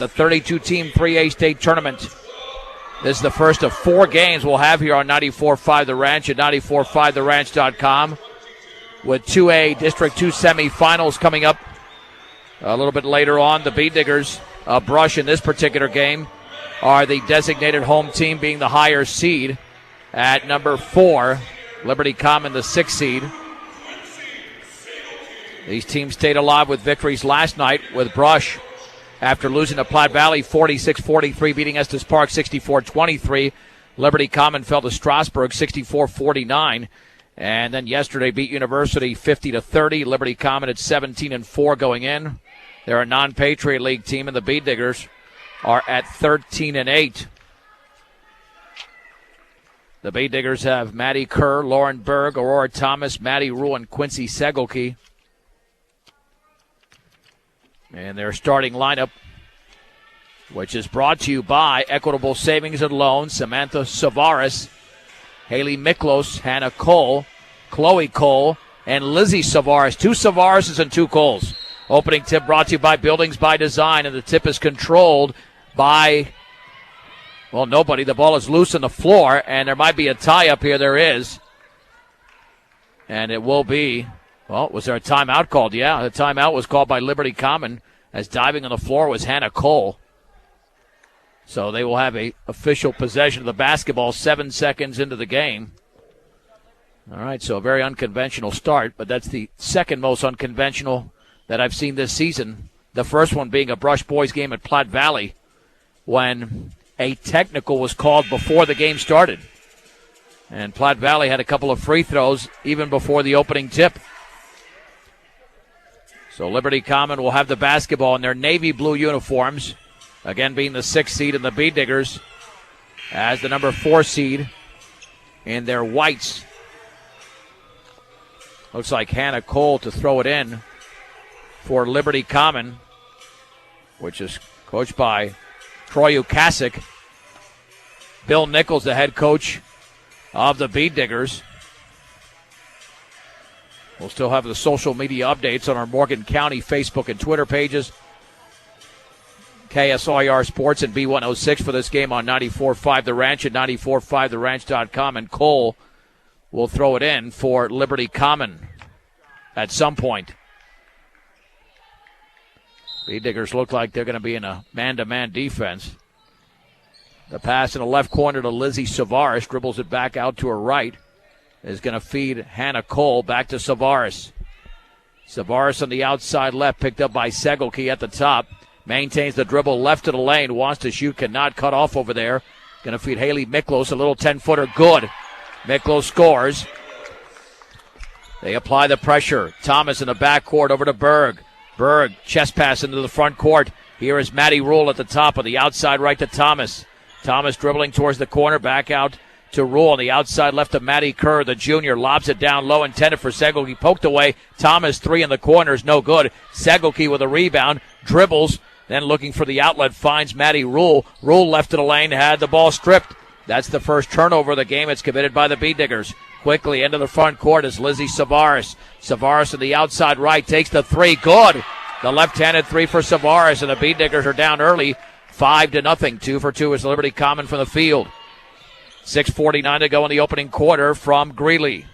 The 32-team 3A state tournament. This is the first of 4 games we'll have here on 94.5 The Ranch at 94.5theranch.com, with 2A District 2 semifinals coming up a little bit later on. The Bee Diggers, Brush in this particular game, are the designated home team, being the higher seed at number 4. Liberty Common, the 6th seed. These teams stayed alive with victories last night, with Brush, after losing to Platte Valley 46-43, beating Estes Park 64-23. Liberty Common fell to Strasburg 64-49. And then yesterday beat University 50-30. Liberty Common at 17-4 going in. They're a non-Patriot League team, and the Bee Diggers are at 13-8. The Bee Diggers have Maddie Kerr, Lauren Berg, Aurora Thomas, Maddie Rule, and Quincy Segelke. And their starting lineup, which is brought to you by Equitable Savings and Loans, Samantha Savaris, Haley Miklos, Hannah Cole, Chloe Cole, and Lizzie Savaris. 2 Savarises and 2 Coles. Opening tip brought to you by Buildings by Design, and the tip is controlled by, well, nobody. The ball is loose on the floor, and there might be a tie up here. There is. And it will be, well, was there a timeout called? Yeah, the timeout was called by Liberty Common, as diving on the floor was Hannah Cole. So they will have a official possession of the basketball 7 seconds into the game. All right, so a very unconventional start, but that's the second most unconventional that I've seen this season. The first one being a Brush Boys game at Platte Valley, when a technical was called before the game started. And Platte Valley had a couple of free throws even before the opening tip. So Liberty Common will have the basketball in their navy blue uniforms, again being the 6th seed, and the Bee Diggers as the number 4 seed in their whites. Looks like Hannah Cole to throw it in for Liberty Common, which is coached by Troy Ukasik. Bill Nichols, the head coach of the Bee Diggers. We'll still have the social media updates on our Morgan County Facebook and Twitter pages. KSIR Sports and B106 for this game on 94.5 The Ranch at 94.5theranch.com. And Cole will throw it in for Liberty Common at some point. Bee Diggers look like they're going to be in a man-to-man defense. The pass in the left corner to Lizzie Savaris, dribbles it back out to her right. Is going to feed Hannah Cole back to Savaris. Savaris on the outside left, picked up by Segelke at the top. Maintains the dribble left to the lane, wants to shoot, cannot, cut off over there. Going to feed Haley Miklos, a little 10-footer, good. Miklos scores. They apply the pressure. Thomas in the backcourt over to Berg. Berg, chest pass into the front court. Here is Maddie Rule at the top of the outside right to Thomas. Thomas dribbling towards the corner, back out to Rule on the outside left to Maddie Kerr, the junior, lobs it down low, intended for Segelke, poked away. Thomas, 3 in the corners, no good. Segelke with a rebound, dribbles, then looking for the outlet, finds Maddie Rule. Rule left to the lane, had the ball stripped. That's the first turnover of the game. It's committed by the Bee Diggers. Quickly into the front court is Lizzie Savaris. Savaris on the outside right, takes the 3, good. The left-handed 3 for Savaris, and the Bee Diggers are down early, 5-0. 2 for 2 is Liberty Common from the field. 6:49 to go in the opening quarter from Greeley.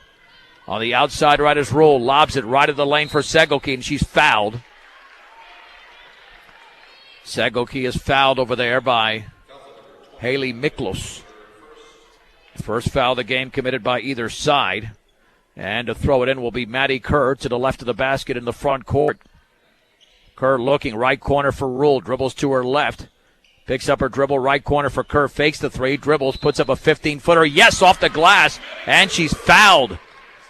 On the outside right is Rule. Lobs it right of the lane for Segelke, and she's fouled. Segelke is fouled over there by Haley Miklos. First foul of the game committed by either side. And to throw it in will be Maddie Kerr to the left of the basket in the front court. Kerr looking, right corner for Rule. Dribbles to her left. Picks up her dribble, right corner for Kerr, fakes the 3, dribbles, puts up a 15-footer, yes, off the glass, and she's fouled.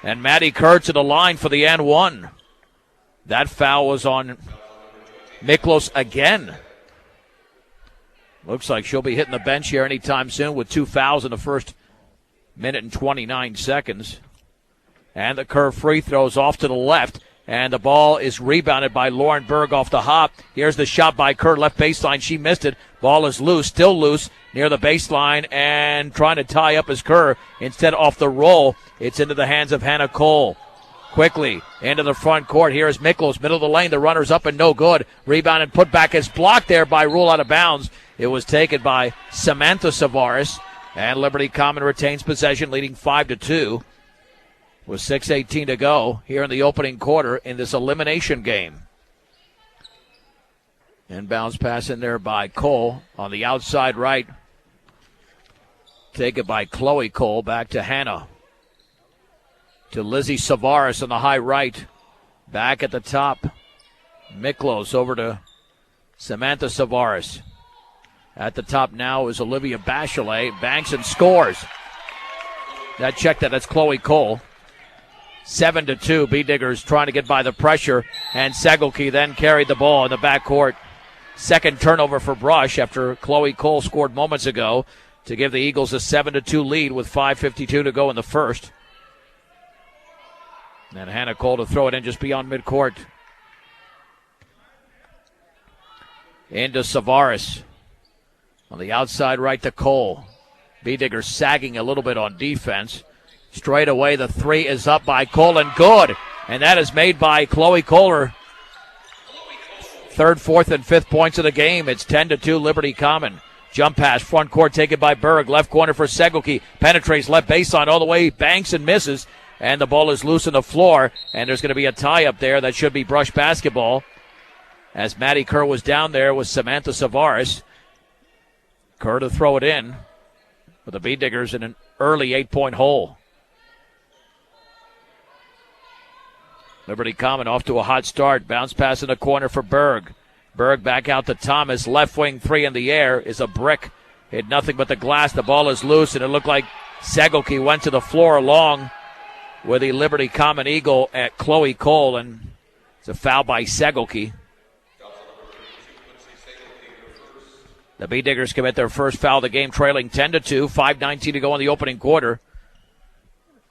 And Maddie Kerr to the line for the N1. That foul was on Miklos again. Looks like she'll be hitting the bench here anytime soon with 2 fouls in the first minute and 29 seconds. And the Kerr free throws off to the left. And the ball is rebounded by Lauren Berg off the hop. Here's the shot by Kerr, left baseline. She missed it. Ball is loose, still loose, near the baseline, and trying to tie up is Kerr. Instead, off the roll, it's into the hands of Hannah Cole. quickly into the front court. Here is Miklos, middle of the lane. The runner's up and no good. Rebound and put back is blocked there by Rule out of bounds. It was taken by Samantha Savaris, and Liberty Common retains possession, leading 5-2 with 6:18 to go here in the opening quarter in this elimination game. Inbounds pass in there by Cole on the outside right. Taken by Chloe Cole, back to Hannah. To Lizzie Savaris on the high right. Back at the top. Miklos over to Samantha Savaris. At the top now is Olivia Bachelet. Banks and scores. That's Chloe Cole. 7-2. B-Diggers trying to get by the pressure. And Segelke then carried the ball in the backcourt. Second turnover for Brush after Chloe Cole scored moments ago to give the Eagles a 7-2 lead with 5:52 to go in the first. And Hannah Cole to throw it in just beyond midcourt. Into Savaris. On the outside right to Cole. B-Diggers sagging a little bit on defense. Straight away, the three is up by Cole and good. And that is made by Chloe Kohler. Third, fourth, and fifth points of the game. It's 10-2 Liberty Common. Jump pass, front court taken by Berg. Left corner for Segelke. Penetrates left baseline all the way. Banks and misses. And the ball is loose on the floor. And there's going to be a tie up there. That should be Brush basketball. As Maddie Kerr was down there with Samantha Savaris. Kerr to throw it in. With the B-Diggers in an early 8-point hole. Liberty Common off to a hot start. Bounce pass in the corner for Berg. Berg back out to Thomas. Left wing three in the air is a brick. Hit nothing but the glass. The ball is loose, and it looked like Segelke went to the floor along with the Liberty Common Eagle at Chloe Cole, and it's a foul by Segelke. The B-Diggers commit their first foul of the game, trailing 10-2, 5:19 to go in the opening quarter.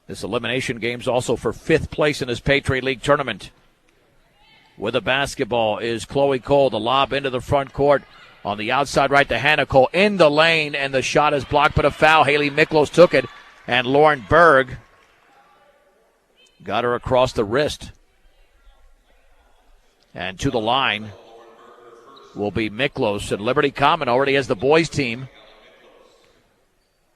This elimination game's also for fifth place in this Patriot League Tournament. With the basketball is Chloe Cole. The lob into the front court. On the outside right to Hannah Cole. In the lane, and the shot is blocked, but a foul. Haley Miklos took it, and Lauren Berg got her across the wrist. And to the line will be Miklos. And Liberty Common already has the boys team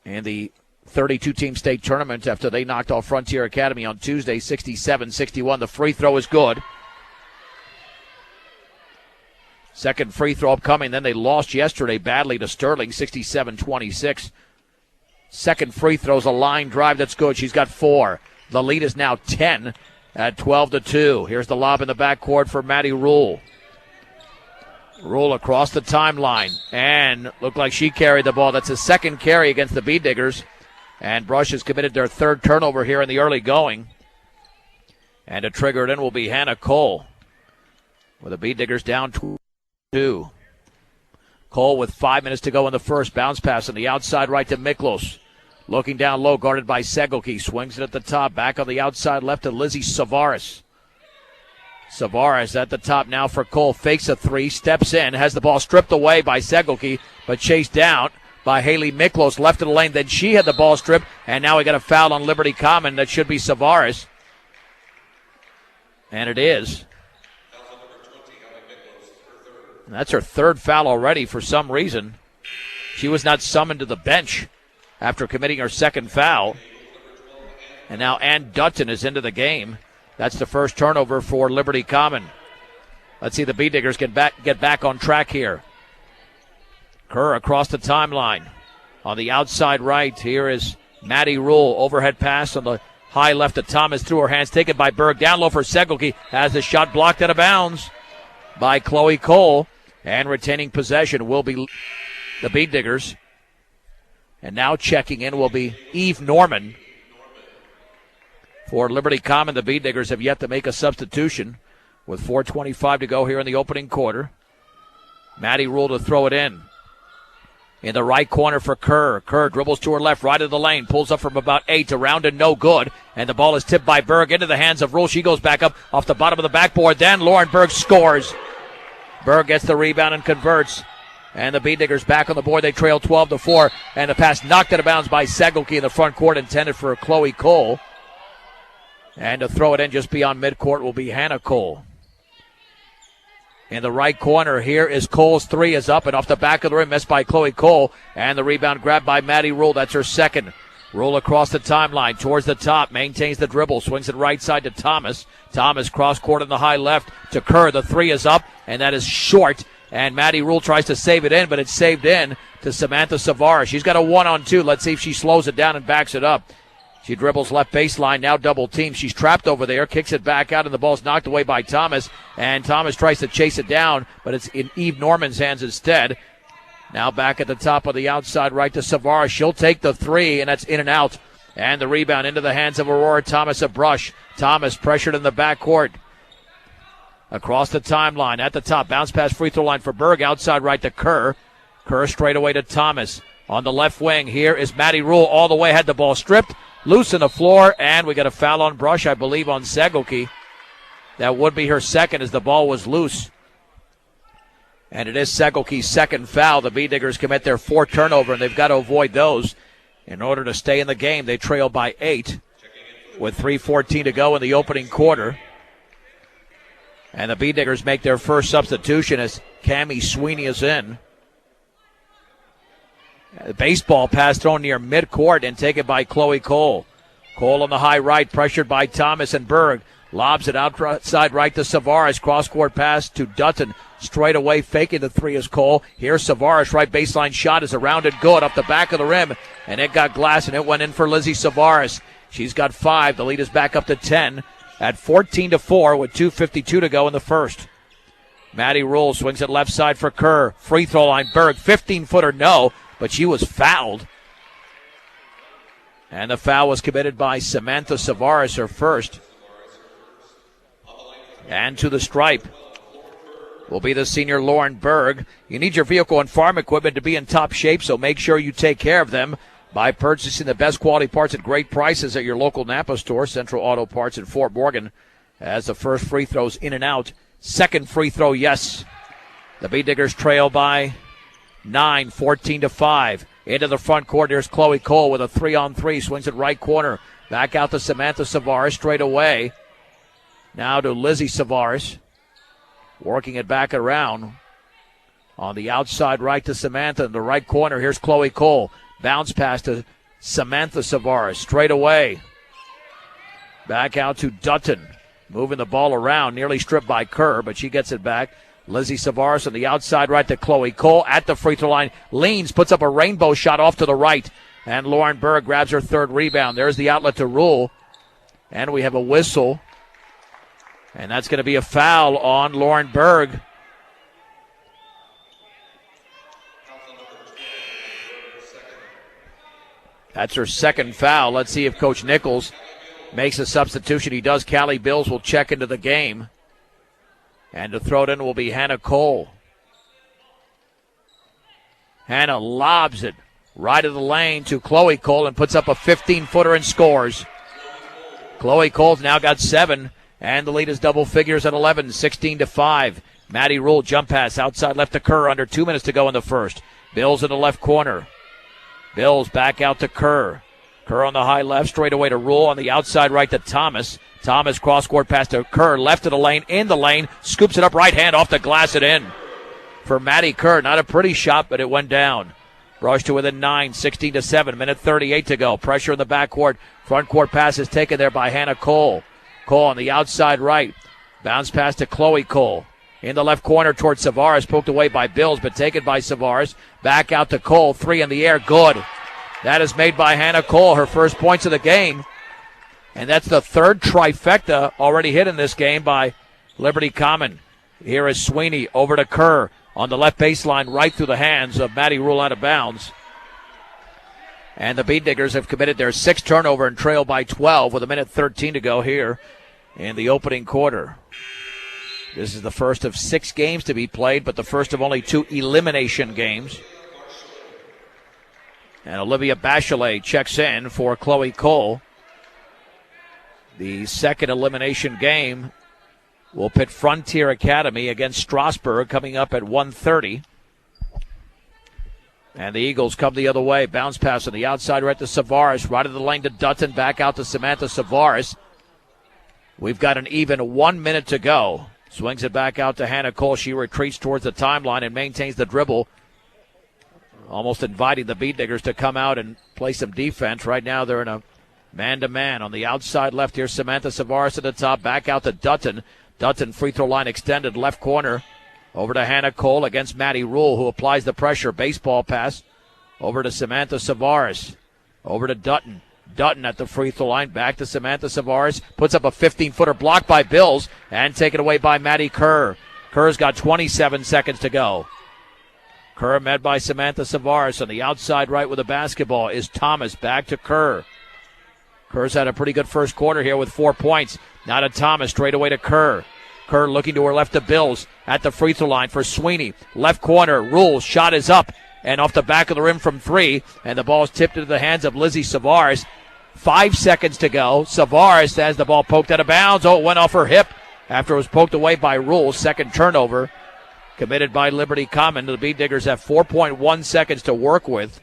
in the 32-team state tournament after they knocked off Frontier Academy on Tuesday, 67-61. The free throw is good. Second free throw upcoming. Then they lost yesterday badly to Sterling, 67-26. Second free throw's a line drive. That's good. She's got 4. The lead is now 10 at 12-2. Here's the lob in the backcourt for Maddie Rule. Rule across the timeline. And looked like she carried the ball. That's a second carry against the B-Diggers. And Brush has committed their third turnover here in the early going. And to trigger it in will be Hannah Cole. With the B-Diggers down 2. Cole with 5 minutes to go in the first. Bounce pass on the outside right to Miklos. Looking down low, guarded by Segelke. Swings it at the top. Back on the outside left to Lizzie Savaris. Savaris at the top now for Cole. Fakes a three. Steps in. Has the ball stripped away by Segelke, but chased down by Haley Miklos, left of the lane. Then she had the ball stripped, and now we got a foul on Liberty Common. That should be Savaris. And it is. And that's her third foul already for some reason. She was not summoned to the bench after committing her second foul. And now Ann Dutton is into the game. That's the first turnover for Liberty Common. Let's see the B-Diggers get back on track here. Kerr across the timeline. On the outside right, here is Maddie Rule. Overhead pass on the high left to Thomas through her hands. Taken by Berg. Down low for Segelke. Has the shot blocked out of bounds by Chloe Cole. And retaining possession will be the B-Diggers. And now checking in will be Eve Norman. For Liberty Common, the B-Diggers have yet to make a substitution with 4:25 to go here in the opening quarter. Maddie Rule to throw it in. In the right corner for Kerr. Kerr dribbles to her left, right of the lane. Pulls up from about 8 to round and no good. And the ball is tipped by Berg into the hands of Rule. She goes back up off the bottom of the backboard. Then Lauren Berg scores. Berg gets the rebound and converts. And the B-Diggers back on the board. They trail 12-4. And the pass knocked out of bounds by Segelke in the front court, intended for Chloe Cole. And to throw it in just beyond midcourt will be Hannah Cole. In the right corner here is Cole's three is up and off the back of the rim, missed by Chloe Cole. And the rebound grabbed by Maddie Rule. That's her second. Rule across the timeline towards the top, maintains the dribble, swings it right side to Thomas. Thomas cross court in the high left to Kerr. The three is up, and that is short. And Maddie Rule tries to save it in, but it's saved in to Samantha Savara. She's got a 1-on-2. Let's see if she slows it down and backs it up. She dribbles left baseline, now double team. She's trapped over there, kicks it back out, and the ball's knocked away by Thomas. And Thomas tries to chase it down, but it's in Eve Norman's hands instead. Now back at the top of the outside right to Savara. She'll take the three, and that's in and out. And the rebound into the hands of Aurora Thomas, a brush. Thomas pressured in the backcourt. Across the timeline at the top. Bounce pass free throw line for Berg. Outside right to Kerr. Kerr straight away to Thomas. On the left wing, here is Maddie Rule all the way. Had the ball stripped. Loose on the floor, and we got a foul on Brush, I believe, on Segelke. That would be her second as the ball was loose. And it is Segelke's second foul. The B-Diggers commit their fourth turnover, and they've got to avoid those in order to stay in the game. They trail by 8 with 3:14 to go in the opening quarter. And the B-Diggers make their first substitution as Cammie Sweeney is in. The baseball pass thrown near midcourt and taken by Chloe Cole. Cole on the high right, pressured by Thomas and Berg. Lobs it outside right to Savaris. Cross-court pass to Dutton. Straight away, faking the three is Cole. Here's Savaris. Right baseline shot is around and good up the back of the rim. And it got glass, and it went in for Lizzie Savaris. She's got 5. The lead is back up to 10 at 14-4 with 2:52 to go in the first. Maddie Rule swings it left side for Kerr. Free throw line, Berg. 15-footer, no. But she was fouled. And the foul was committed by Samantha Savaris, her first. And to the stripe will be the senior Lauren Berg. You need your vehicle and farm equipment to be in top shape, so make sure you take care of them by purchasing the best quality parts at great prices at your local Napa store, Central Auto Parts in Fort Morgan. As the first free throw's in and out. Second free throw, yes. The B-Diggers trail by 9, 14-5. Into the front court, here's Chloe Cole with a 3-on-3. Swings it right corner. Back out to Samantha Savaris straight away. Now to Lizzie Savaris. Working it back around. On the outside right to Samantha. In the right corner, here's Chloe Cole. Bounce pass to Samantha Savaris straight away. Back out to Dutton. Moving the ball around. Nearly stripped by Kerr, but she gets it back. Lizzie Savaris on the outside right to Chloe Cole at the free throw line. Leans, puts up a rainbow shot off to the right. And Lauren Berg grabs her third rebound. There's the outlet to Rule. And we have a whistle. And that's going to be a foul on Lauren Berg. That's her second foul. Let's see if Coach Nichols makes a substitution. He does. Callie Bills will check into the game. And to throw it in will be Hannah Cole. Hannah lobs it right of the lane to Chloe Cole and puts up a 15-footer and scores. Chloe Cole's now got 7, and the lead is double figures at 11, 16-5. Maddie Rule jump pass outside left to Kerr, under 2 minutes to go in the first. Bills in the left corner. Bills back out to Kerr. Kerr on the high left, straight away to Rule on the outside right to Thomas. Thomas cross-court pass to Kerr, left of the lane, in the lane, scoops it up right hand off the glass and in. For Maddie Kerr, not a pretty shot, but it went down. Rush to within 9, 16-7, minute 38 to go. Pressure in the backcourt. Front court pass is taken there by Hannah Cole. Cole on the outside right. Bounce pass to Chloe Cole. In the left corner towards Savaris, poked away by Bills, but taken by Savaris. Back out to Cole, 3 in the air, good. That is made by Hannah Cole, her first points of the game. And that's the third trifecta already hit in this game by Liberty Common. Here is Sweeney over to Kerr on the left baseline, right through the hands of Maddie Rule out of bounds. And the B-Diggers have committed their 6th turnover and trail by 12 with a minute 13 to go here in the opening quarter. This is the first of 6 games to be played, but the first of only 2 elimination games. And Olivia Bachelet checks in for Chloe Cole. The second elimination game will pit Frontier Academy against Strasburg coming up at 1:30. And the Eagles come the other way. Bounce pass on the outside right to Savaris. Right of the lane to Dutton. Back out to Samantha Savaris. We've got an even 1 minute to go. Swings it back out to Hannah Cole. She retreats towards the timeline and maintains the dribble, almost inviting the Beat Diggers to come out and play some defense. Right now they're in a man-to-man. On the outside left here, Samantha Savaris at the top. Back out to Dutton. Dutton free throw line extended left corner. Over to Hannah Cole against Maddie Rule, who applies the pressure. Baseball pass over to Samantha Savaris. Over to Dutton. Dutton at the free throw line. Back to Samantha Savaris. Puts up a 15-footer blocked by Bills and taken away by Maddie Kerr. Kerr's got 27 seconds to go. Kerr met by Samantha Savaris. On the outside right with the basketball is Thomas. Back to Kerr. Kerr's had a pretty good first quarter here with 4 points. Now to Thomas. Straight away to Kerr. Kerr looking to her left to Bills at the free throw line for Sweeney. Left corner. Rule. Shot is up and off the back of the rim from three. And the ball is tipped into the hands of Lizzie Savaris. 5 seconds to go. Savaris has the ball poked out of bounds. Oh, it went off her hip after it was poked away by Rule. Second turnover committed by Liberty Common. The Beat Diggers have 4.1 seconds to work with.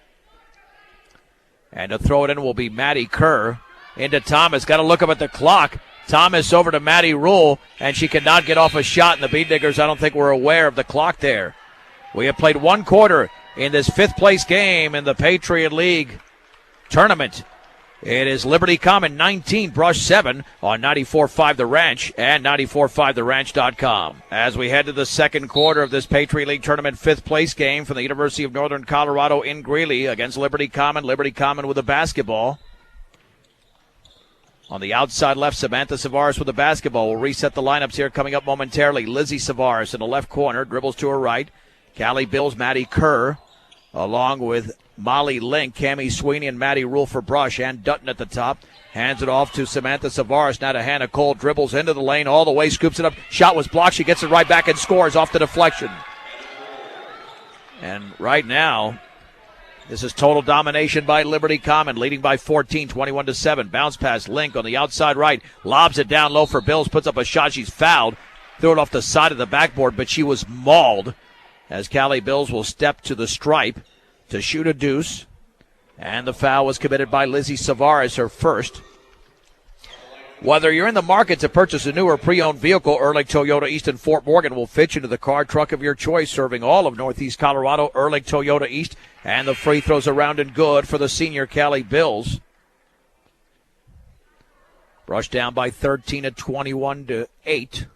And to throw it in will be Maddie Kerr. Into Thomas. Got to look up at the clock. Thomas over to Maddie Rule, and she cannot get off a shot. And the Beat Diggers, I don't think, were aware of the clock there. We have played one quarter in this fifth-place game in the Patriot League Tournament. It is Liberty Common 19, Brush 7 on 94.5 The Ranch and 94.5theranch.com. As we head to the second quarter of this Patriot League Tournament fifth-place game from the University of Northern Colorado in Greeley against Liberty Common. Liberty Common with the basketball. On the outside left, Samantha Savaris with the basketball. We'll reset the lineups here coming up momentarily. Lizzie Savaris in the left corner, dribbles to her right. Callie Bills, Maddie Kerr, along with Molly Link, Cammie Sweeney, and Maddie Rule for Brush, and Dutton at the top. Hands it off to Samantha Savaris. Now to Hannah Cole, dribbles into the lane all the way, scoops it up. Shot was blocked. She gets it right back and scores off the deflection. And right now, this is total domination by Liberty Common, leading by 14, 21-7. Bounce pass, Link on the outside right. Lobs it down low for Bills, puts up a shot. She's fouled. Threw it off the side of the backboard, but she was mauled as Callie Bills will step to the stripe to shoot a deuce. And the foul was committed by Lizzie Savaris, her first. Whether you're in the market to purchase a new or pre-owned vehicle, Ehrlich Toyota East in Fort Morgan will fit you into the car truck of your choice, serving all of Northeast Colorado. Ehrlich Toyota East, and the free throws around and good for the senior Callie Bills. Brushed down by 13 at 21-8.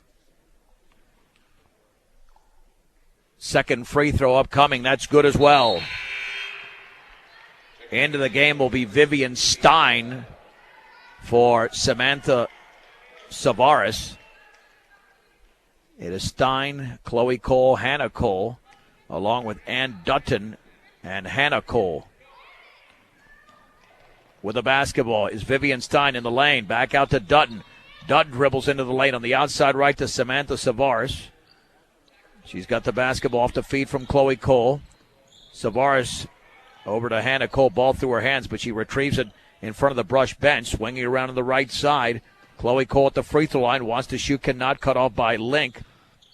Second free throw upcoming. That's good as well. Into the game will be Vivian Stein for Samantha Savaris. It is Stein, Chloe Cole, Hannah Cole, along with Ann Dutton and Hannah Cole. With the basketball is Vivian Stein in the lane. Back out to Dutton. Dutton dribbles into the lane on the outside right to Samantha Savaris. She's got the basketball off the feed from Chloe Cole. Savaris over to Hannah Cole. Ball through her hands, but she retrieves it in front of the Brush bench. Swinging around on the right side. Chloe Cole at the free throw line. Wants to shoot, cannot, cut off by Link.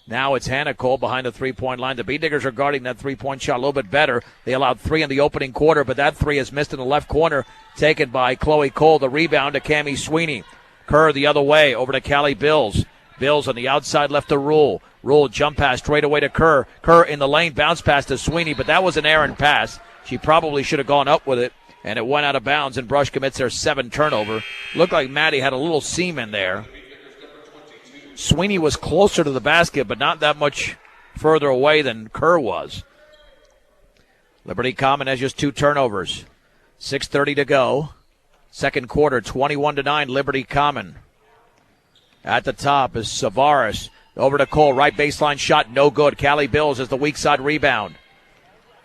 Now it's Hannah Cole behind the three-point line. The Beat Diggers are guarding that three-point shot a little bit better. They allowed 3 in the opening quarter, but that 3 is missed in the left corner. Taken by Chloe Cole. The rebound to Cammie Sweeney. Kerr the other way over to Callie Bills. Bills on the outside left to Rule. Rule jump pass straight away to Kerr. Kerr in the lane, bounce pass to Sweeney, but that was an errant pass. She probably should have gone up with it, and it went out of bounds, and Brush commits their 7th turnover. Looked like Maddie had a little seam in there. Sweeney was closer to the basket, but not that much further away than Kerr was. Liberty Common has just 2 turnovers. 6:30 to go. Second quarter, 21-9, Liberty Common. At the top is Savaris. Over to Cole, right baseline shot, no good. Callie Bills has the weak side rebound.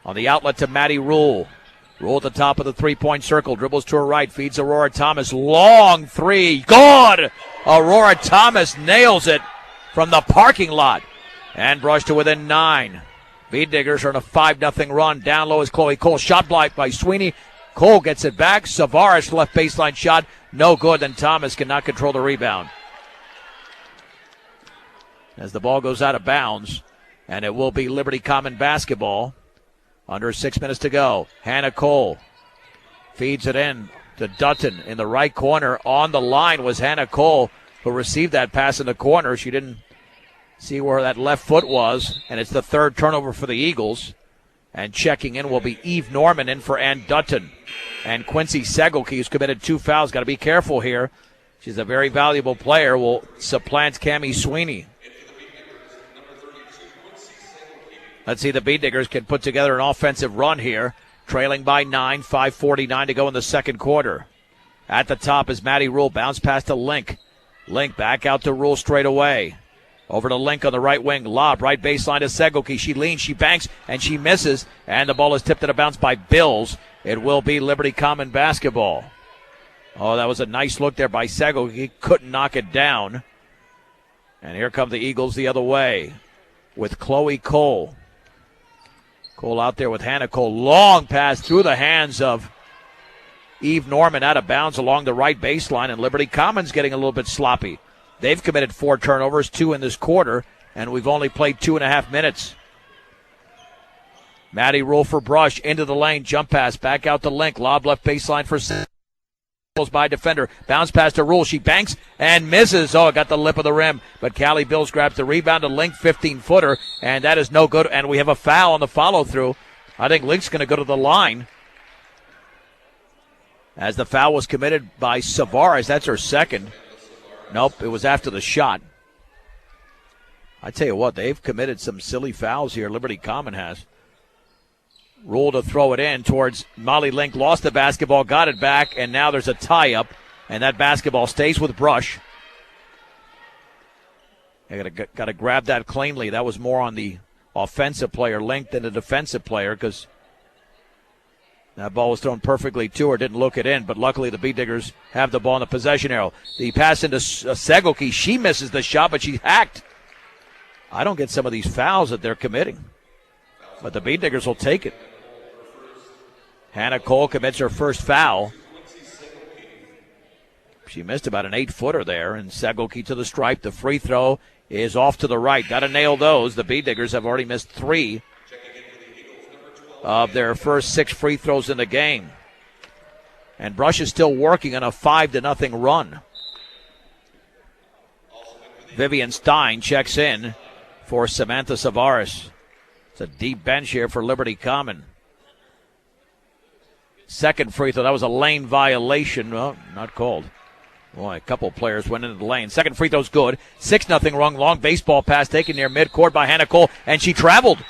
On the outlet to Maddie Rule. Rule at the top of the three-point circle, dribbles to her right, feeds Aurora Thomas. Long 3, good! Aurora Thomas nails it from the parking lot. And Brush to within 9. Beat Diggers are on a 5-0 run. Down low is Chloe Cole. Shot blocked by Sweeney. Cole gets it back. Savaris left baseline shot, no good. Then Thomas cannot control the rebound. As the ball goes out of bounds, and it will be Liberty Common basketball. Under 6 minutes to go. Hannah Cole feeds it in to Dutton in the right corner. On the line was Hannah Cole, who received that pass in the corner. She didn't see where that left foot was, and it's the third turnover for the Eagles. And checking in will be Eve Norman in for Ann Dutton. And Quincy Segelke, who's committed 2 fouls. Got to be careful here. She's a very valuable player, will supplant Cammie Sweeney. Let's see, the Bee Diggers can put together an offensive run here. Trailing by 9, 5:49 to go in the second quarter. At the top is Maddie Rule. Bounce pass to Link. Link back out to Rule straight away. Over to Link on the right wing. Lob, right baseline to Segelke. She leans, she banks, and she misses. And the ball is tipped at a bounce by Bills. It will be Liberty Common basketball. Oh, that was a nice look there by Segelke. He couldn't knock it down. And here come the Eagles the other way with Chloe Cole. Cole out there with Hannah Cole. Long pass through the hands of Eve Norman, out of bounds along the right baseline, and Liberty Commons getting a little bit sloppy. They've committed 4 turnovers, 2 in this quarter, and we've only played 2.5 minutes. Maddie Rule for Brush, into the lane, jump pass, back out to Link, lob left baseline for by defender, bounce pass to Rule, she banks and misses. Oh, it got the lip of the rim, but Callie Bills grabs the rebound to Link, 15-footer, and that is no good, and we have a foul on the follow-through. I think Link's going to go to the line, as the foul was committed by Savares. That's her second. Nope, it was after the shot. I tell you what, they've committed some silly fouls here, Liberty Common has. Rule to throw it in towards Molly Link, lost the basketball, got it back, and now there's a tie-up, and that basketball stays with Brush. They got to grab that cleanly. That was more on the offensive player, Link, than the defensive player, because that ball was thrown perfectly to her, didn't look it in, but luckily the Bee Diggers have the ball in the possession arrow. The pass into Segelke, she misses the shot, but she's hacked. I don't get some of these fouls that they're committing, but the Bee Diggers will take it. Hannah Cole commits her first foul. She missed about an 8-footer there, and Segelke to the stripe. The free throw is off to the right. Got to nail those. The Bee Diggers have already missed 3 of their first 6 free throws in the game. And Brush is still working on a 5-0 run. Vivian Stein checks in for Samantha Savares. It's a deep bench here for Liberty Common. Second free throw, that was a lane violation. Well, not called. Boy, a couple players went into the lane. Second free throw's good. 6-0 run. Long baseball pass taken near midcourt by Hannah Cole, and she traveled.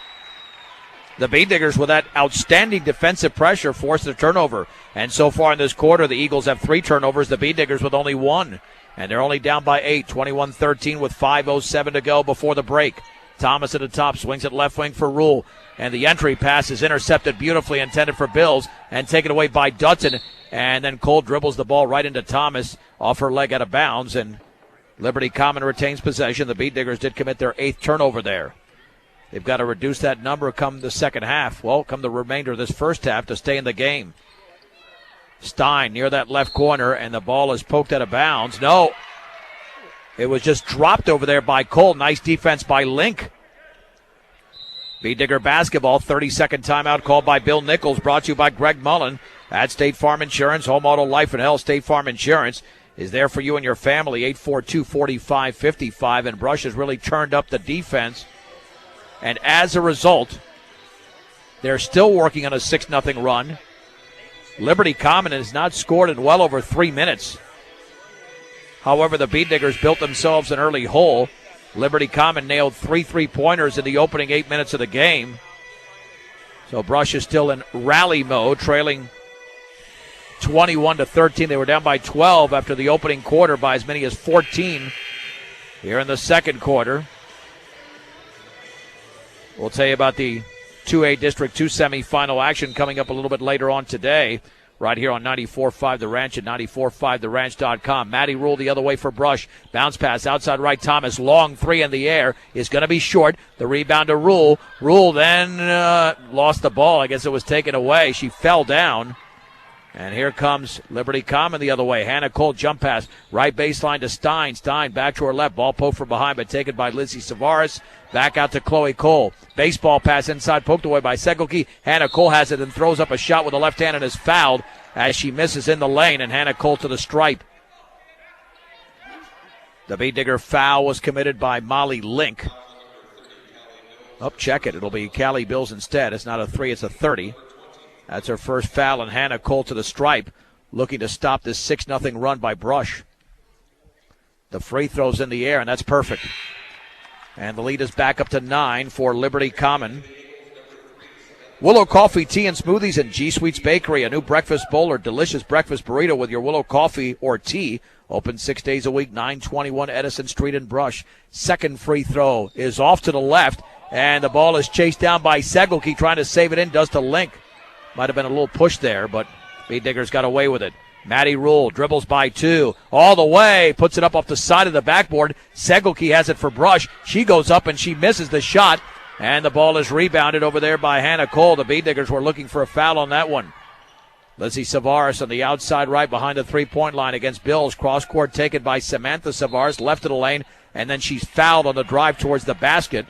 The Bee Diggers, with that outstanding defensive pressure, forced a turnover. And so far in this quarter, the Eagles have 3 turnovers. The Bee Diggers with only 1. And they're only down by 8, 21-13 with 5:07 to go before the break. Thomas at the top, swings at left wing for Rule. And the entry pass is intercepted beautifully, intended for Bills, and taken away by Dutton. And then Cole dribbles the ball right into Thomas off her leg out of bounds. And Liberty Common retains possession. The Bee Diggers did commit their 8th turnover there. They've got to reduce that number come the second half. Well, come the remainder of this first half to stay in the game. Stein near that left corner, and the ball is poked out of bounds. No, it was just dropped over there by Cole. Nice defense by Link. Bee Digger basketball, 30-second timeout called by Bill Nichols, brought to you by Greg Mullen at State Farm Insurance. Home, auto, life, and health. State Farm Insurance is there for you and your family. 842-4555, and Brush has really turned up the defense. And as a result, they're still working on a 6-0 run. Liberty Common has not scored in well over 3 minutes. However, the Bee Diggers built themselves an early hole. Liberty Common nailed 3 3-pointers in the opening 8 minutes of the game. So Brush is still in rally mode, trailing 21-13. They were down by 12 after the opening quarter by as many as 14 here in the second quarter. We'll tell you about the 2A District 2 semifinal action coming up a little bit later on today, right here on 94.5 The Ranch at 94.5theranch.com. Maddie Rule the other way for Brush. Bounce pass outside right. Thomas, long 3 in the air, is going to be short. The rebound to Rule. Rule then lost the ball. I guess it was taken away. She fell down. And here comes Liberty Common the other way. Hannah Cole jump pass. Right baseline to Stein. Stein back to her left. Ball poked from behind, but taken by Lizzie Savares. Back out to Chloe Cole. Baseball pass inside, poked away by Segelke. Hannah Cole has it and throws up a shot with the left hand and is fouled as she misses in the lane, and Hannah Cole to the stripe. The Bead Digger foul was committed by Molly Link. Check it. It'll be Callie Bills instead. It's not a 3, it's a 30. That's her first foul, and Hannah Cole to the stripe, looking to stop this 6-0 run by Brush. The free throw's in the air, and that's perfect. And the lead is back up to 9 for Liberty Common. Willow Coffee, Tea, and Smoothies and G Sweets Bakery, a new breakfast bowl or delicious breakfast burrito with your Willow Coffee or tea. Open 6 days a week, 921 Edison Street in Brush. Second free throw is off to the left, and the ball is chased down by Segelke, trying to save it in, does to Link. Might have been a little push there, but Bead Diggers got away with it. Maddie Rule dribbles by 2, all the way, puts it up off the side of the backboard. Segelke has it for Brush. She goes up and she misses the shot, and the ball is rebounded over there by Hannah Cole. The Bead Diggers were looking for a foul on that one. Lizzie Savaris on the outside right behind the three-point line against Bills. Cross-court taken by Samantha Savaris, left of the lane, and then she's fouled on the drive towards the basket.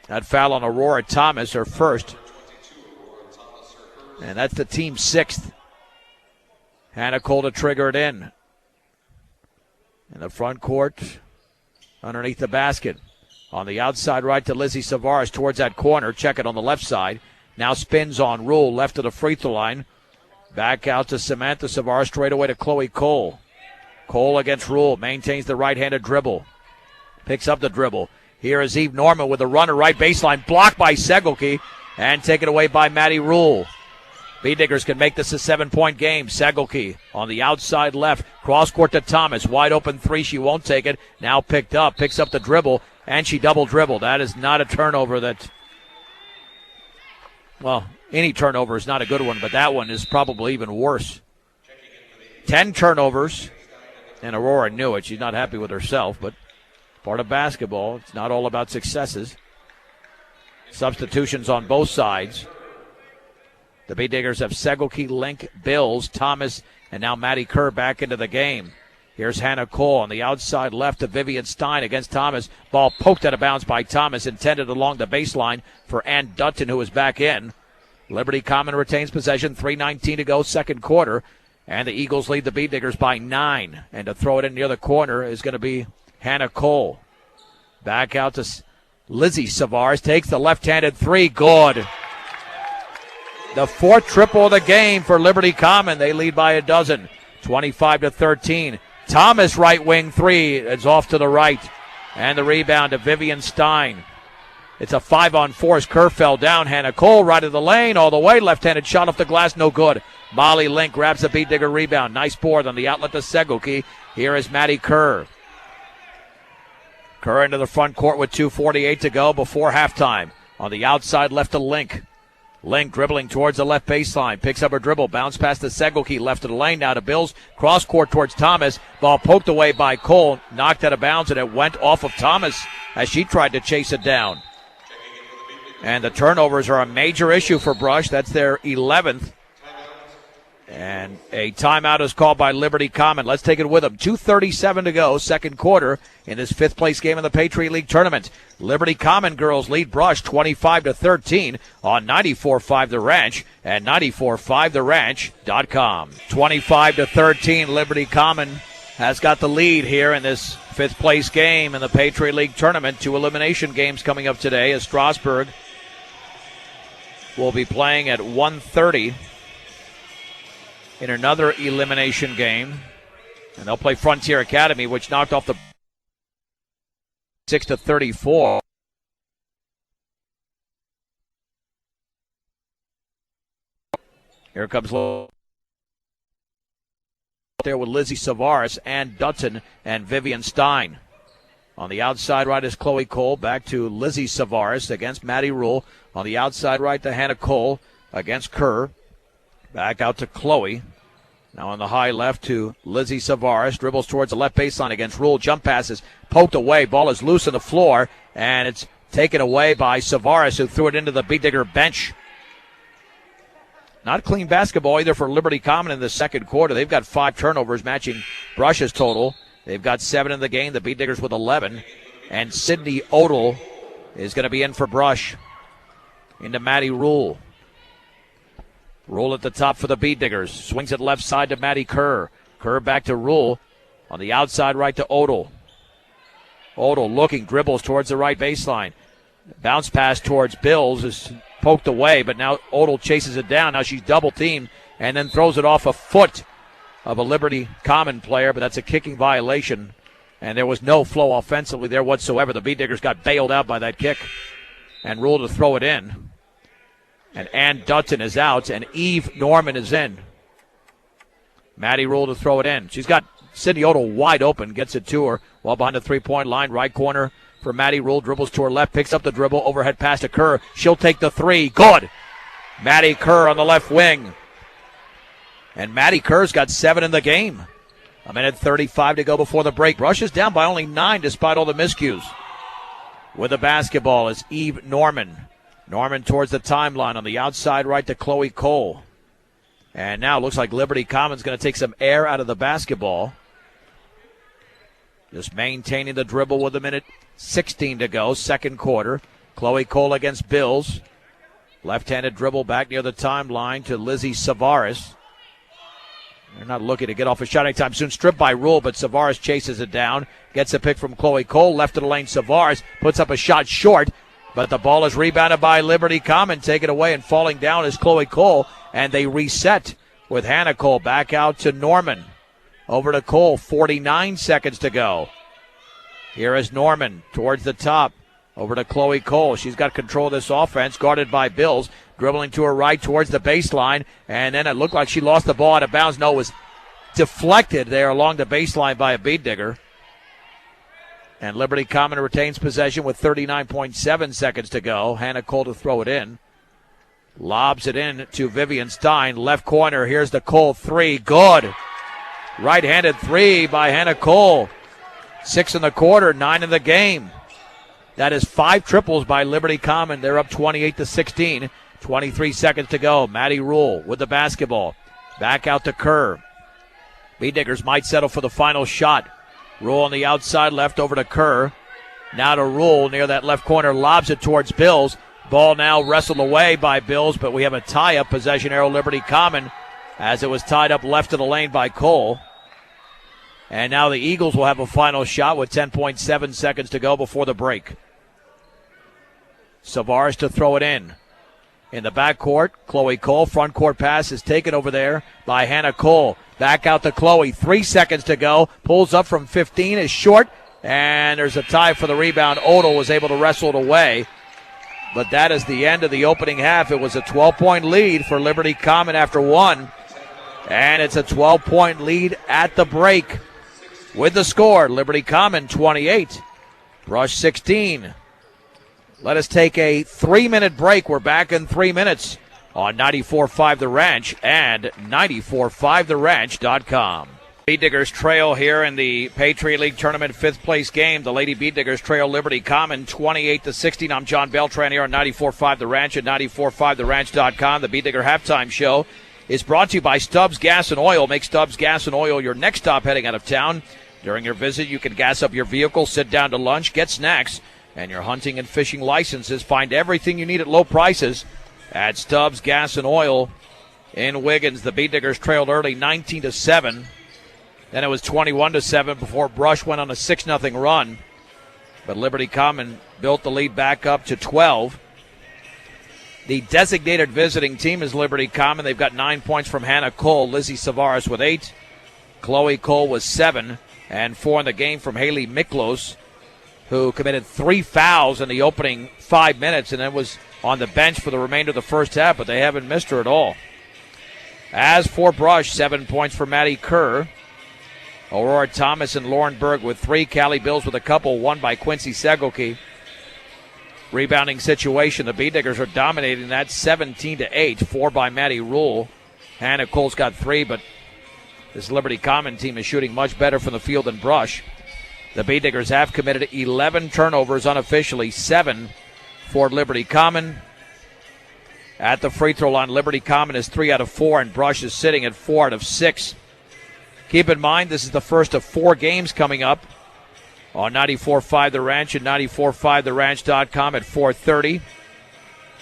That foul on Aurora Thomas, her first. And that's the team's 6th. Hannah Cole to trigger it in. In the front court, underneath the basket. On the outside right to Lizzie Savaris towards that corner. Check it on the left side. Now spins on Rule, left of the free throw line. Back out to Samantha Savaris, straight away to Chloe Cole. Cole against Rule, maintains the right-handed dribble. Picks up the dribble. Here is Eve Norman with a runner, right baseline, blocked by Segelke, and taken away by Maddie Rule. Bead Diggers can make this a 7-point game. Segelke on the outside left, cross-court to Thomas, wide open 3, she won't take it. Now picked up, picks up the dribble, and she double dribbled. That is not a turnover that... Well, any turnover is not a good one, but that one is probably even worse. 10 turnovers, and Aurora knew it. She's not happy with herself, but part of basketball. It's not all about successes. Substitutions on both sides. The Bead Diggers have Segelke, Link, Bills, Thomas, and now Maddie Kerr back into the game. Here's Hannah Cole on the outside left to Vivian Stein against Thomas. Ball poked out of bounds by Thomas, intended along the baseline for Ann Dutton, who is back in. Liberty Common retains possession, 3:19 to go, second quarter. And the Eagles lead the Bead Diggers by 9. And to throw it in near the corner is going to be Hannah Cole. Back out to Lizzie Savaris, takes the left-handed 3, good. The 4th triple of the game for Liberty Common. They lead by a dozen, 25-13. Thomas right wing 3. It's off to the right. And the rebound to Vivian Stein. It's a 5-on-4 as Kerr fell down. Hannah Cole right of the lane all the way. Left-handed shot off the glass, no good. Molly Link grabs the Bead Digger rebound. Nice board on the outlet to Segelke. Here is Maddie Kerr. Kerr into the front court with 2:48 to go before halftime. On the outside left to Link. Link dribbling towards the left baseline. Picks up her dribble. Bounce past the Segelke. Left of the lane now to Bills. Cross court towards Thomas. Ball poked away by Cole. Knocked out of bounds, and it went off of Thomas as she tried to chase it down. And the turnovers are a major issue for Brush. That's their 11th. And a timeout is called by Liberty Common. Let's take it with them. 2:37 to go, second quarter in this 5th place game in the Patriot League Tournament. Liberty Common girls lead Brush 25-13 on 94.5 The Ranch and 94.5theranch.com. 25-13, Liberty Common has got the lead here in this 5th place game in the Patriot League Tournament. 2 elimination games coming up today as Strasburg will be playing at 1:30 in another elimination game. And they'll play Frontier Academy, which knocked off the 6-34. Here comes there with Lizzie Savaris, Ann Dutton, and Vivian Stein. On the outside right is Chloe Cole. Back to Lizzie Savaris against Maddie Rule. On the outside right to Hannah Cole against Kerr. Back out to Chloe. Now on the high left to Lizzie Savaris. Dribbles towards the left baseline against Rule. Jump passes. Poked away. Ball is loose on the floor. And it's taken away by Savaris, who threw it into the Bead Digger bench. Not clean basketball either for Liberty Common in the second quarter. They've got 5 turnovers, matching Brush's total. They've got 7 in the game. The Bead Diggers with 11. And Sydney Odell is going to be in for Brush. Into Maddie Rule. Rule at the top for the Bead Diggers. Swings it left side to Maddie Kerr. Kerr back to Rule. On the outside right to Odell. Odell looking, dribbles towards the right baseline. Bounce pass towards Bills is poked away, but now Odell chases it down. Now she's double teamed and then throws it off a foot of a Liberty Common player, but that's a kicking violation. And there was no flow offensively there whatsoever. The Beat Diggers got bailed out by that kick and ruled to throw it in. And Ann Dutton is out, and Eve Norman is in. Maddie ruled to throw it in. She's got Sydney Odell wide open, gets it to her while behind the three-point line. Right corner for Maddie Rule, dribbles to her left, picks up the dribble, overhead pass to Kerr. She'll take the three. Good. Maddie Kerr on the left wing. And Maddie Kerr's got 7 in the game. A minute 35 to go before the break. Rush is down by only 9 despite all the miscues. With the basketball is Eve Norman. Norman towards the timeline on the outside right to Chloe Cole. And now it looks like Liberty Common's going to take some air out of the basketball. Just maintaining the dribble with a minute 16 to go, second quarter. Chloe Cole against Bills. Left-handed dribble back near the timeline to Lizzie Savaris. They're not looking to get off a shot anytime soon. Stripped by Rule, but Savaris chases it down. Gets a pick from Chloe Cole. Left of the lane, Savaris puts up a shot short. But the ball is rebounded by Liberty Common. Taken away and falling down is Chloe Cole. And they reset with Hannah Cole back out to Norman. Over to Cole, 49 seconds to go. Here is Norman towards the top. Over to Chloe Cole. She's got control of this offense, guarded by Bills. Dribbling to her right towards the baseline. And then it looked like she lost the ball out of bounds. No, it was deflected there along the baseline by a bead digger. And Liberty Common retains possession with 39.7 seconds to go. Hannah Cole to throw it in. Lobs it in to Vivian Stein. Left corner. Here's the Cole three. Good. Right-handed three by Hannah Cole. 6 in the quarter, 9 in the game. That is 5 triples by Liberty Common. They're up 28-16. 23 seconds to go. Maddie Rule with the basketball. Back out to Kerr. Bead Diggers might settle for the final shot. Rule on the outside, left over to Kerr. Now to Rule near that left corner. Lobs it towards Bills. Ball now wrestled away by Bills, but we have a tie-up. Possession arrow Liberty Common as it was tied up left of the lane by Cole. And now the Eagles will have a final shot with 10.7 seconds to go before the break. Savaris to throw it in. In the backcourt, Chloe Cole. Front court pass is taken over there by Hannah Cole. Back out to Chloe. 3 seconds to go. Pulls up from 15, is short. And there's a tie for the rebound. Odell was able to wrestle it away. But that is the end of the opening half. It was a 12-point lead for Liberty Common after 1. And it's a 12-point lead at the break. With the score, Liberty Common 28, Rush 16. Let us take a 3-minute break. We're back in 3 minutes on 94.5 The Ranch and 94.5theranch.com. Bead Diggers trail here in the Patriot League Tournament 5th place game. The Lady Bead Diggers trail Liberty Common 28-16. I'm John Beltran here on 94.5 The Ranch and 94.5theranch.com. The Bead Digger halftime show is brought to you by Stubbs Gas and Oil. Make Stubbs Gas and Oil your next stop heading out of town. During your visit, you can gas up your vehicle, sit down to lunch, get snacks, and your hunting and fishing licenses. Find everything you need at low prices at Stubbs Gas and Oil in Wiggins. The Bead Diggers trailed early 19-7. Then it was 21-7 before Brush went on a 6-0 run. But Liberty Common built the lead back up to 12. The designated visiting team is Liberty Common. They've got 9 points from Hannah Cole. Lizzie Savaris with 8. Chloe Cole with 7. And 4 in the game from Haley Miklos, who committed 3 fouls in the opening 5 minutes and then was on the bench for the remainder of the first half, but they haven't missed her at all. As for Brush, 7 points for Maddie Kerr. Aurora Thomas and Lauren Berg with 3. Callie Bills with a couple, 1 by Quincy Segelke. Rebounding situation, the Bead Diggers are dominating that 17-8, 4 by Maddie Rule. Hannah Cole's got 3, but this Liberty Common team is shooting much better from the field than Brush. The Bead Diggers have committed 11 turnovers unofficially, 7 for Liberty Common. At the free throw line, Liberty Common is 3 out of 4, and Brush is sitting at 4 out of 6. Keep in mind, this is the first of 4 games coming up on 94.5 The Ranch and 94.5theranch.com at 4:30.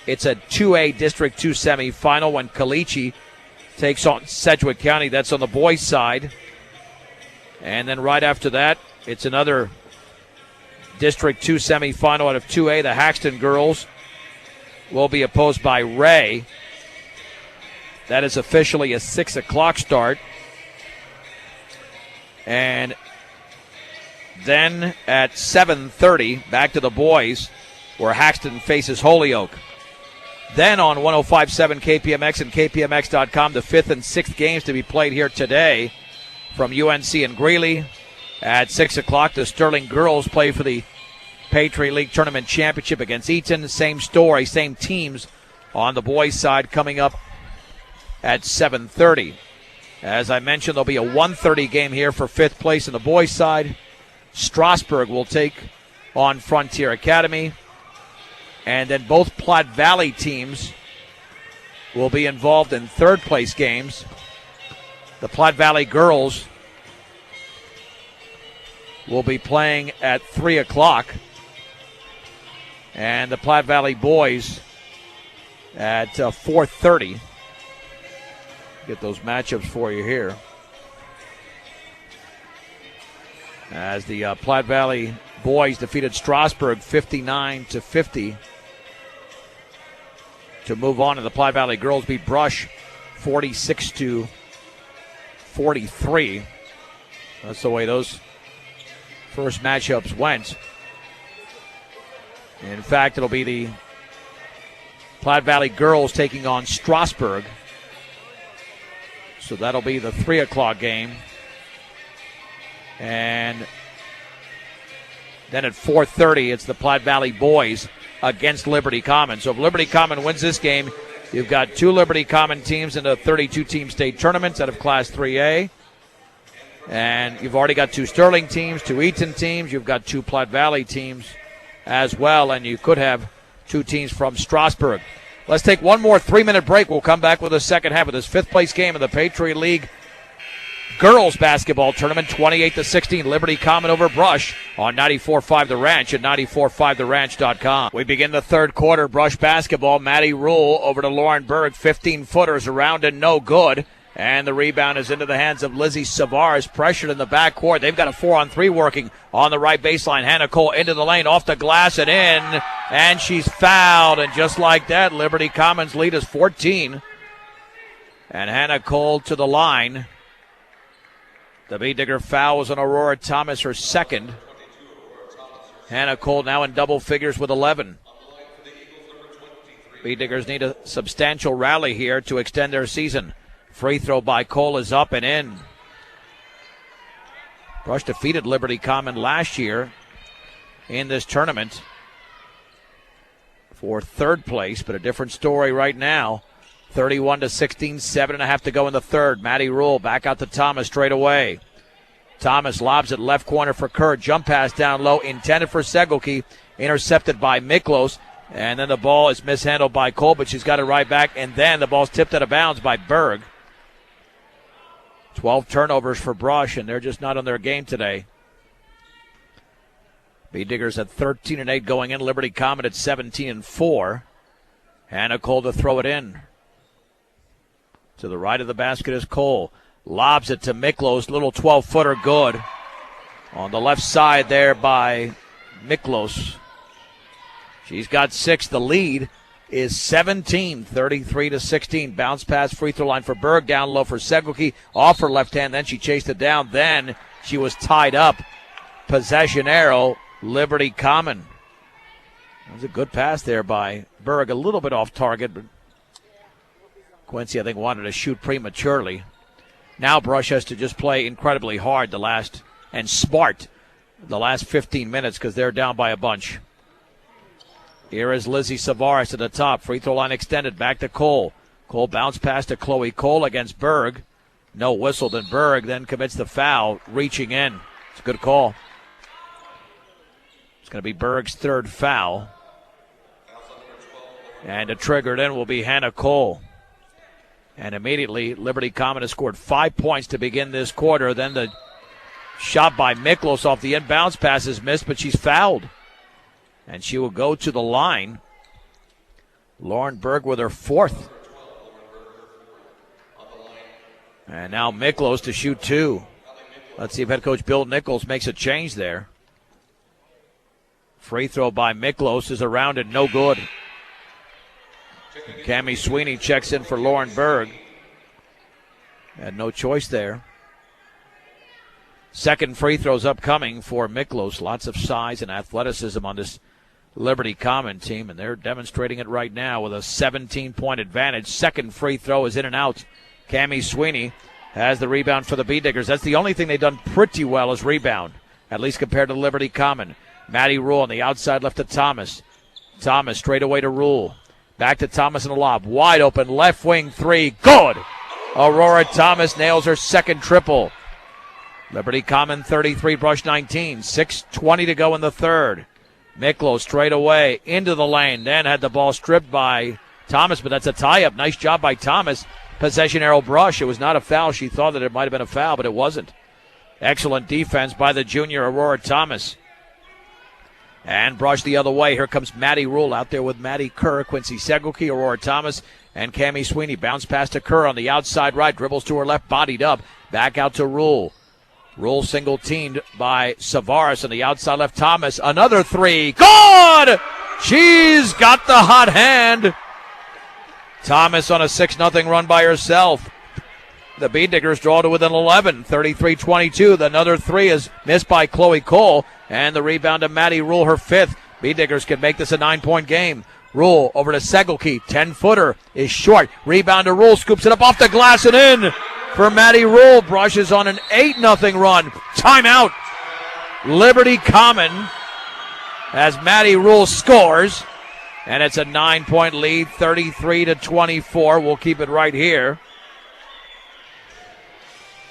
It's a 2A District 2 semifinal when Caliche takes on Sedgwick County. That's on the boys' side. And then right after that, it's another District 2 semifinal out of 2A. The Haxton girls will be opposed by Ray. That is officially a 6 o'clock start. And then at 7:30, back to the boys, where Haxton faces Holyoke. Then on 105.7 KPMX and KPMX.com, the 5th and 6th games to be played here today from UNC and Greeley. At 6 o'clock, the Sterling girls play for the Patriot League Tournament Championship against Eaton. Same story, same teams on the boys' side coming up at 7:30. As I mentioned, there'll be a 1:30 game here for 5th place in the boys' side. Strasburg will take on Frontier Academy. And then both Platte Valley teams will be involved in 3rd place games. The Platte Valley girls will be playing at 3 o'clock. And the Platte Valley boys at 4:30. Get those matchups for you here. As the Platte Valley boys defeated Strasburg 59-50 to move on, and the Platte Valley girls beat Brush 46-43. That's the way those first matchups went. In fact, it'll be the Platte Valley girls taking on Strasburg. So that'll be the 3 o'clock game. And then at 4:30, it's the Platte Valley boys against Liberty Common. So if Liberty Common wins this game, you've got 2 Liberty Common teams in the 32-team state tournaments out of Class 3A. And you've already got 2 Sterling teams, 2 Eaton teams. You've got 2 Platte Valley teams as well. And you could have 2 teams from Strasburg. Let's take one more 3-minute break. We'll come back with the second half of this 5th place game of the Patriot League girls basketball tournament, 28-16, Liberty Common over Brush on 94.5 The Ranch and 94.5theranch.com. We begin the 3rd quarter. Brush basketball. Maddie Rule over to Lauren Berg. 15-footers around and no good. And the rebound is into the hands of Lizzie Savares, pressured in the backcourt. They've got a 4-on-3 working on the right baseline. Hannah Cole into the lane, off the glass and in. And she's fouled. And just like that, Liberty Common's lead is 14. And Hannah Cole to the line. The Beat-Digger foul was on Aurora Thomas, her second. Hannah Cole now in double figures with 11. Beat-Diggers need a substantial rally here to extend their season. Free throw by Cole is up and in. Brush defeated Liberty Common last year in this tournament for 3rd place, but a different story right now. 31-16, 7.5 to go in the 3rd. Maddie Rule back out to Thomas straight away. Thomas lobs it left corner for Kerr. Jump pass down low, intended for Segelke, intercepted by Miklos. And then the ball is mishandled by Cole, but she's got it right back. And then the ball's tipped out of bounds by Berg. 12 turnovers for Brush, and they're just not on their game today. Beat-Diggers at 13-8 going in. Liberty Common at 17-4. Hannah Cole to throw it in. To the right of the basket is Cole. Lobs it to Miklos. Little 12-footer good. On the left side there by Miklos. She's got 6. The lead is 17, 33-16. Bounce pass, free throw line for Berg. Down low for Segelke. Off her left hand. Then she chased it down. Then she was tied up. Possession arrow, Liberty Common. That was a good pass there by Berg. A little bit off target, but Quincy, I think, wanted to shoot prematurely. Now Brush has to just play incredibly hard and smart the last 15 minutes because they're down by a bunch. Here is Lizzie Savares at the top. Free throw line extended. Back to Cole. Cole bounce pass to Chloe Cole against Berg. No whistle. Then Berg then commits the foul, reaching in. It's a good call. It's going to be Berg's 3rd foul. And to trigger it in will be Hannah Cole. And immediately, Liberty Common has scored 5 points to begin this quarter. Then the shot by Miklos off the inbounds pass is missed, but she's fouled. And she will go to the line. Lauren Berg with her 4th. And now Miklos to shoot 2. Let's see if head coach Bill Nichols makes a change there. Free throw by Miklos is around and no good. Cammie Sweeney checks in for Lauren Berg. Had no choice there. Second free throw's upcoming for Miklos. Lots of size and athleticism on this Liberty Common team, and they're demonstrating it right now with a 17-point advantage. Second free throw is in and out. Cammie Sweeney has the rebound for the B-Diggers. That's the only thing they've done pretty well is rebound, at least compared to Liberty Common. Maddie Rule on the outside left to Thomas. Thomas straight away to Rule. Back to Thomas in the lob. Wide open left wing three. Good! Aurora Thomas nails her second triple. Liberty Common 33, Brush 19. 6:20 to go in the third. Miklos straight away into the lane. Then had the ball stripped by Thomas, but that's a tie-up. Nice job by Thomas. Possession arrow Brush. It was not a foul. She thought that it might have been a foul, but it wasn't. Excellent defense by the junior Aurora Thomas. And Brush the other way. Here comes Maddie Rule out there with Maddie Kerr, Quincy Segelke, Aurora Thomas, and Cammie Sweeney. Bounce pass to Kerr on the outside right. Dribbles to her left, bodied up. Back out to Rule. Rule single teamed by Savaris on the outside left. Thomas, another three. Good! She's got the hot hand. Thomas on a 6-0 run by herself. The B-Diggers draw to within 11, 33-22. Another three is missed by Chloe Cole, and the rebound to Maddie Rule, her fifth. B-Diggers can make this a 9-point game. Rule over to Segelke, 10-footer is short. Rebound to Rule, scoops it up off the glass and in for Maddie Rule. Brushes on an 8-0 run. Timeout. Liberty Common as Maddie Rule scores. And it's a 9-point lead, 33-24. We'll keep it right here.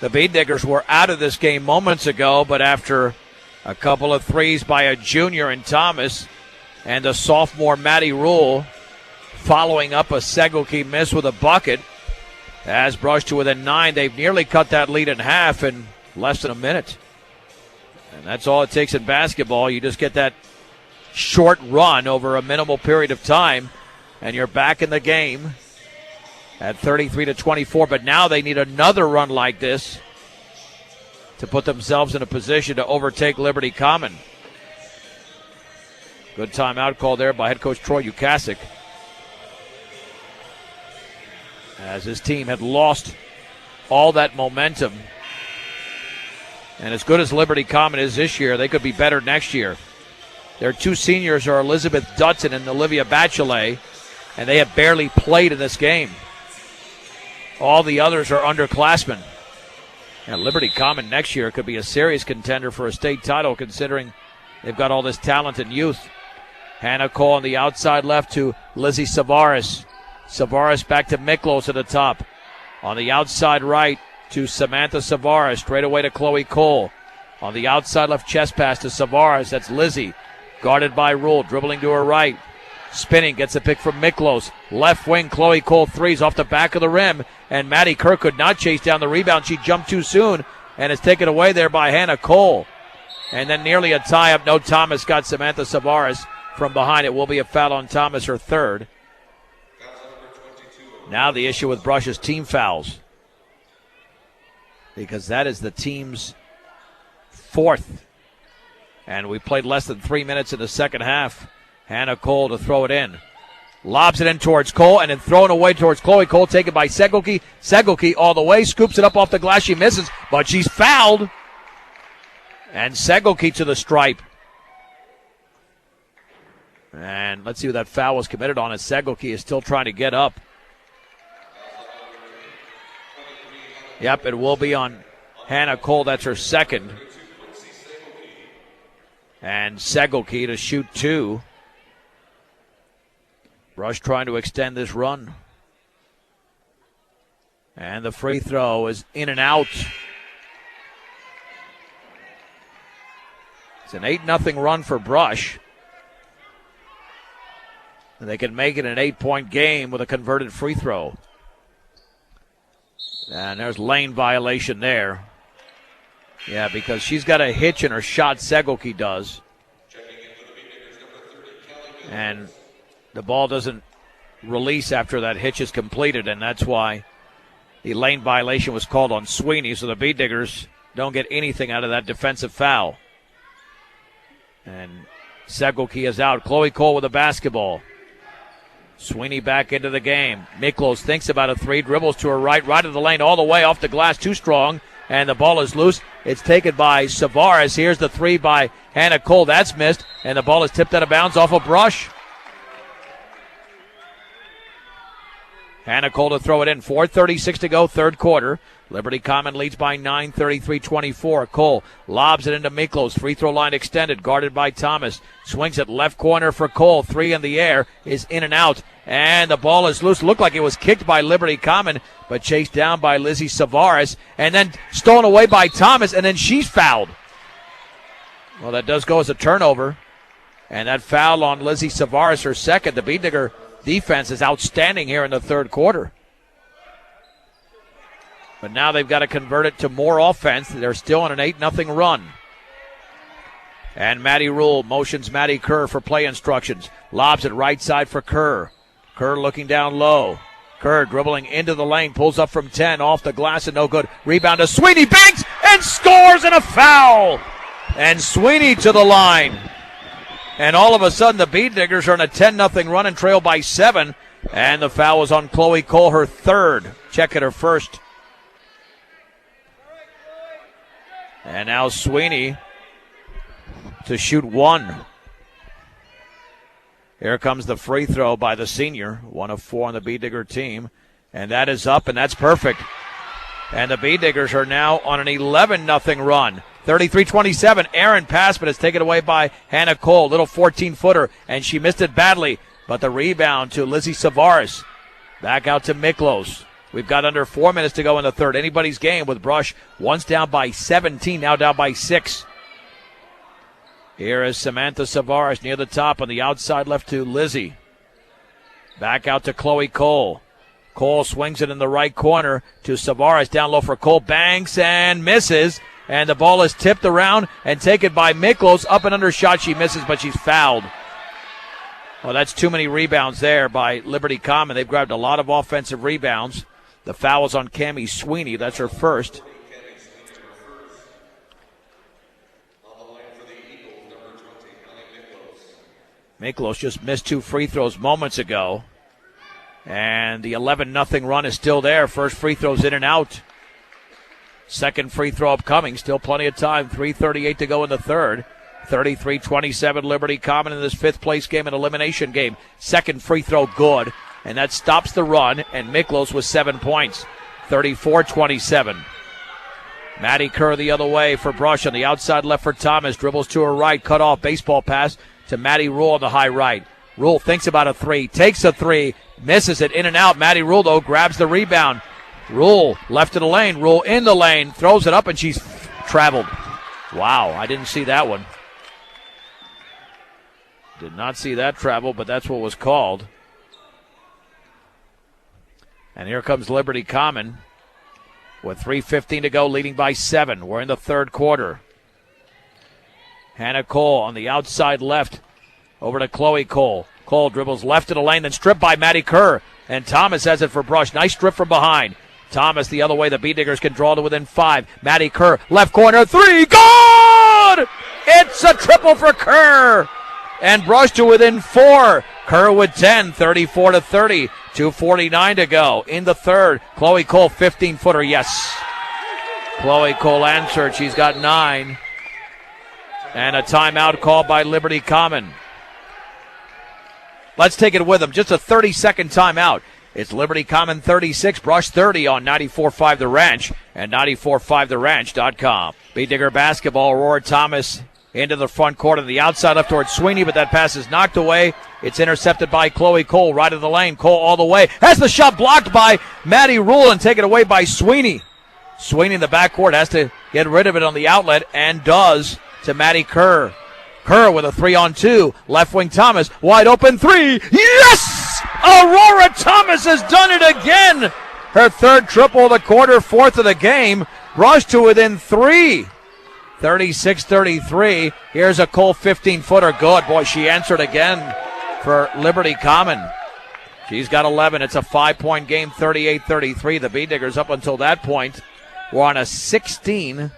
The B-Diggers were out of this game moments ago, but after a couple of threes by a junior in Thomas and a sophomore Maddie Rule following up a Segelke miss with a bucket, as brushed to within 9, they've nearly cut that lead in half in less than a minute. And that's all it takes in basketball. You just get that short run over a minimal period of time, and you're back in the game at 33-24. But now they need another run like this to put themselves in a position to overtake Liberty Common. Good timeout call there by head coach Troy Ukasic, as his team had lost all that momentum. And as good as Liberty Common is this year, they could be better next year. Their two seniors are Elizabeth Dutton and Olivia Bachelet, and they have barely played in this game. All the others are underclassmen. And Liberty Common next year could be a serious contender for a state title, considering they've got all this talent and youth. Hannah Cole on the outside left to Lizzie Savaris. Savaris back to Miklos at the top. On the outside right to Samantha Savaris. Straight away to Chloe Cole. On the outside left chest pass to Savaris. That's Lizzie. Guarded by Rule. Dribbling to her right. Spinning. Gets a pick from Miklos. Left wing. Chloe Cole threes off the back of the rim. And Maddie Kerr could not chase down the rebound. She jumped too soon. And is taken away there by Hannah Cole. And then nearly a tie-up. No, Thomas got Samantha Savaris from behind. It will be a foul on Thomas, her third. Now the issue with Brush is team fouls, because that is the team's fourth. And we played less than 3 minutes in the second half. Hannah Cole to throw it in. Lobs it in towards Cole and then thrown away towards Chloe Cole, taken by Segelke. Segelke all the way, scoops it up off the glass. She misses, but she's fouled. And Segelke to the stripe. And let's see who that foul was committed on, as Segelke is still trying to get up. Yep, it will be on Hannah Cole. That's her second. And Segelke to shoot two. Brush trying to extend this run. And the free throw is in and out. It's an 8-0 run for Brush. And they can make it an 8-point game with a converted free throw. And there's lane violation there. Yeah, because she's got a hitch in her shot, Segelke does. And the ball doesn't release after that hitch is completed, and that's why the lane violation was called on Sweeney. So the B-Diggers don't get anything out of that defensive foul. And Seguelke is out. Chloe Cole with the basketball. Sweeney back into the game. Miklos thinks about a three, dribbles to her right of the lane, all the way off the glass, too strong, and the ball is loose. It's taken by Savares. Here's the three by Hannah Cole. That's missed, and the ball is tipped out of bounds off a brush. Hannah Cole to throw it in. 4:36 to go, third quarter. Liberty Common leads by 9, 33-24. Cole lobs it into Miklos. Free throw line extended, guarded by Thomas. Swings it left corner for Cole. Three in the air, is in and out. And the ball is loose. Looked like it was kicked by Liberty Common, but chased down by Lizzie Savares. And then stolen away by Thomas, and then she's fouled. Well, that does go as a turnover. And that foul on Lizzie Savares, her second. The Beatdigger defense is outstanding here in the third quarter. But now they've got to convert it to more offense. They're still on an 8-0 run. And Maddie Rule motions Maddie Kerr for play instructions. Lobs it right side for Kerr. Kerr looking down low. Kerr dribbling into the lane. Pulls up from 10. Off the glass and no good. Rebound to Sweeney. Banks and scores, and a foul. And Sweeney to the line. And all of a sudden the Beatdiggers are on a 10-0 run and trail by 7. And the foul was on Chloe Cole, her third. Check it, her first. And now Sweeney to shoot one. Here comes the free throw by the senior, 1 of 4 on the Beatdigger team. And that is up, and that's perfect. And the Beatdiggers are now on an 11-0 run. 33-27. Aaron pass, but it's taken away by Hannah Cole. Little 14-footer, and she missed it badly. But the rebound to Lizzie Savares. Back out to Miklos. We've got under 4 minutes to go in the third. Anybody's game with Brush. Once down by 17, now down by 6. Here is Samantha Savares near the top on the outside left to Lizzie. Back out to Chloe Cole. Cole swings it in the right corner to Savares. Down low for Cole. Banks and misses. And the ball is tipped around and taken by Miklos. Up and under shot. She misses, but she's fouled. Well, that's too many rebounds there by Liberty Common. They've grabbed a lot of offensive rebounds. The foul is on Cammie Sweeney. That's her first. Miklos just missed 2 free throws moments ago. And the 11-0 run is still there. First free throw's in and out. Second free throw upcoming. Still plenty of time. 3:38 to go in the third. 33-27 Liberty Common in this fifth place game, an elimination game. Second free throw good. And that stops the run. And Miklos with 7 points. 34-27. Maddie Kerr the other way for Brush on the outside left for Thomas. Dribbles to her right. Cut off. Baseball pass to Maddie Rule on the high right. Rule thinks about a three. Takes a three. Misses it in and out. Maddie Rule, though, grabs the rebound. Rule left of the lane. Rule in the lane. Throws it up, and she's traveled. Wow, I didn't see that one. Did not see that travel, but that's what was called. And here comes Liberty Common with 3:15 to go, leading by 7. We're in the third quarter. Hannah Cole on the outside left. Over to Chloe Cole. Cole dribbles left of the lane, then stripped by Maddie Kerr. And Thomas has it for Brush. Nice strip from behind. Thomas the other way. The Beatdiggers can draw to within 5. Maddie Kerr, left corner, 3. Good! It's a triple for Kerr. And Brush to within 4. Kerr with 10, 34-30. 2:49 to go in the third. Chloe Cole, 15-footer, yes. Chloe Cole answered. She's got 9. And a timeout called by Liberty Common. Let's take it with them. Just a 30-second timeout. It's Liberty Common 36, Brush 30 on 94.5 The Ranch and 94.5theranch.com. Beatdigger basketball. Aurora Thomas into the front court on the outside left towards Sweeney, but that pass is knocked away. It's intercepted by Chloe Cole, right of the lane. Cole all the way. Has the shot blocked by Maddie Rule and taken away by Sweeney. Sweeney in the backcourt has to get rid of it on the outlet and does to Maddie Kerr. Kerr with a 3-on-2. Left wing Thomas. Wide open 3. Yes! Aurora Thomas has done it again. Her third triple of the quarter, fourth of the game. Brush to within 3. 36-33. Here's a Cole 15-footer. Good. Boy, she answered again for Liberty Common. She's got 11. It's a 5-point game, 38-33. The Beatdiggers up until that point were on a 16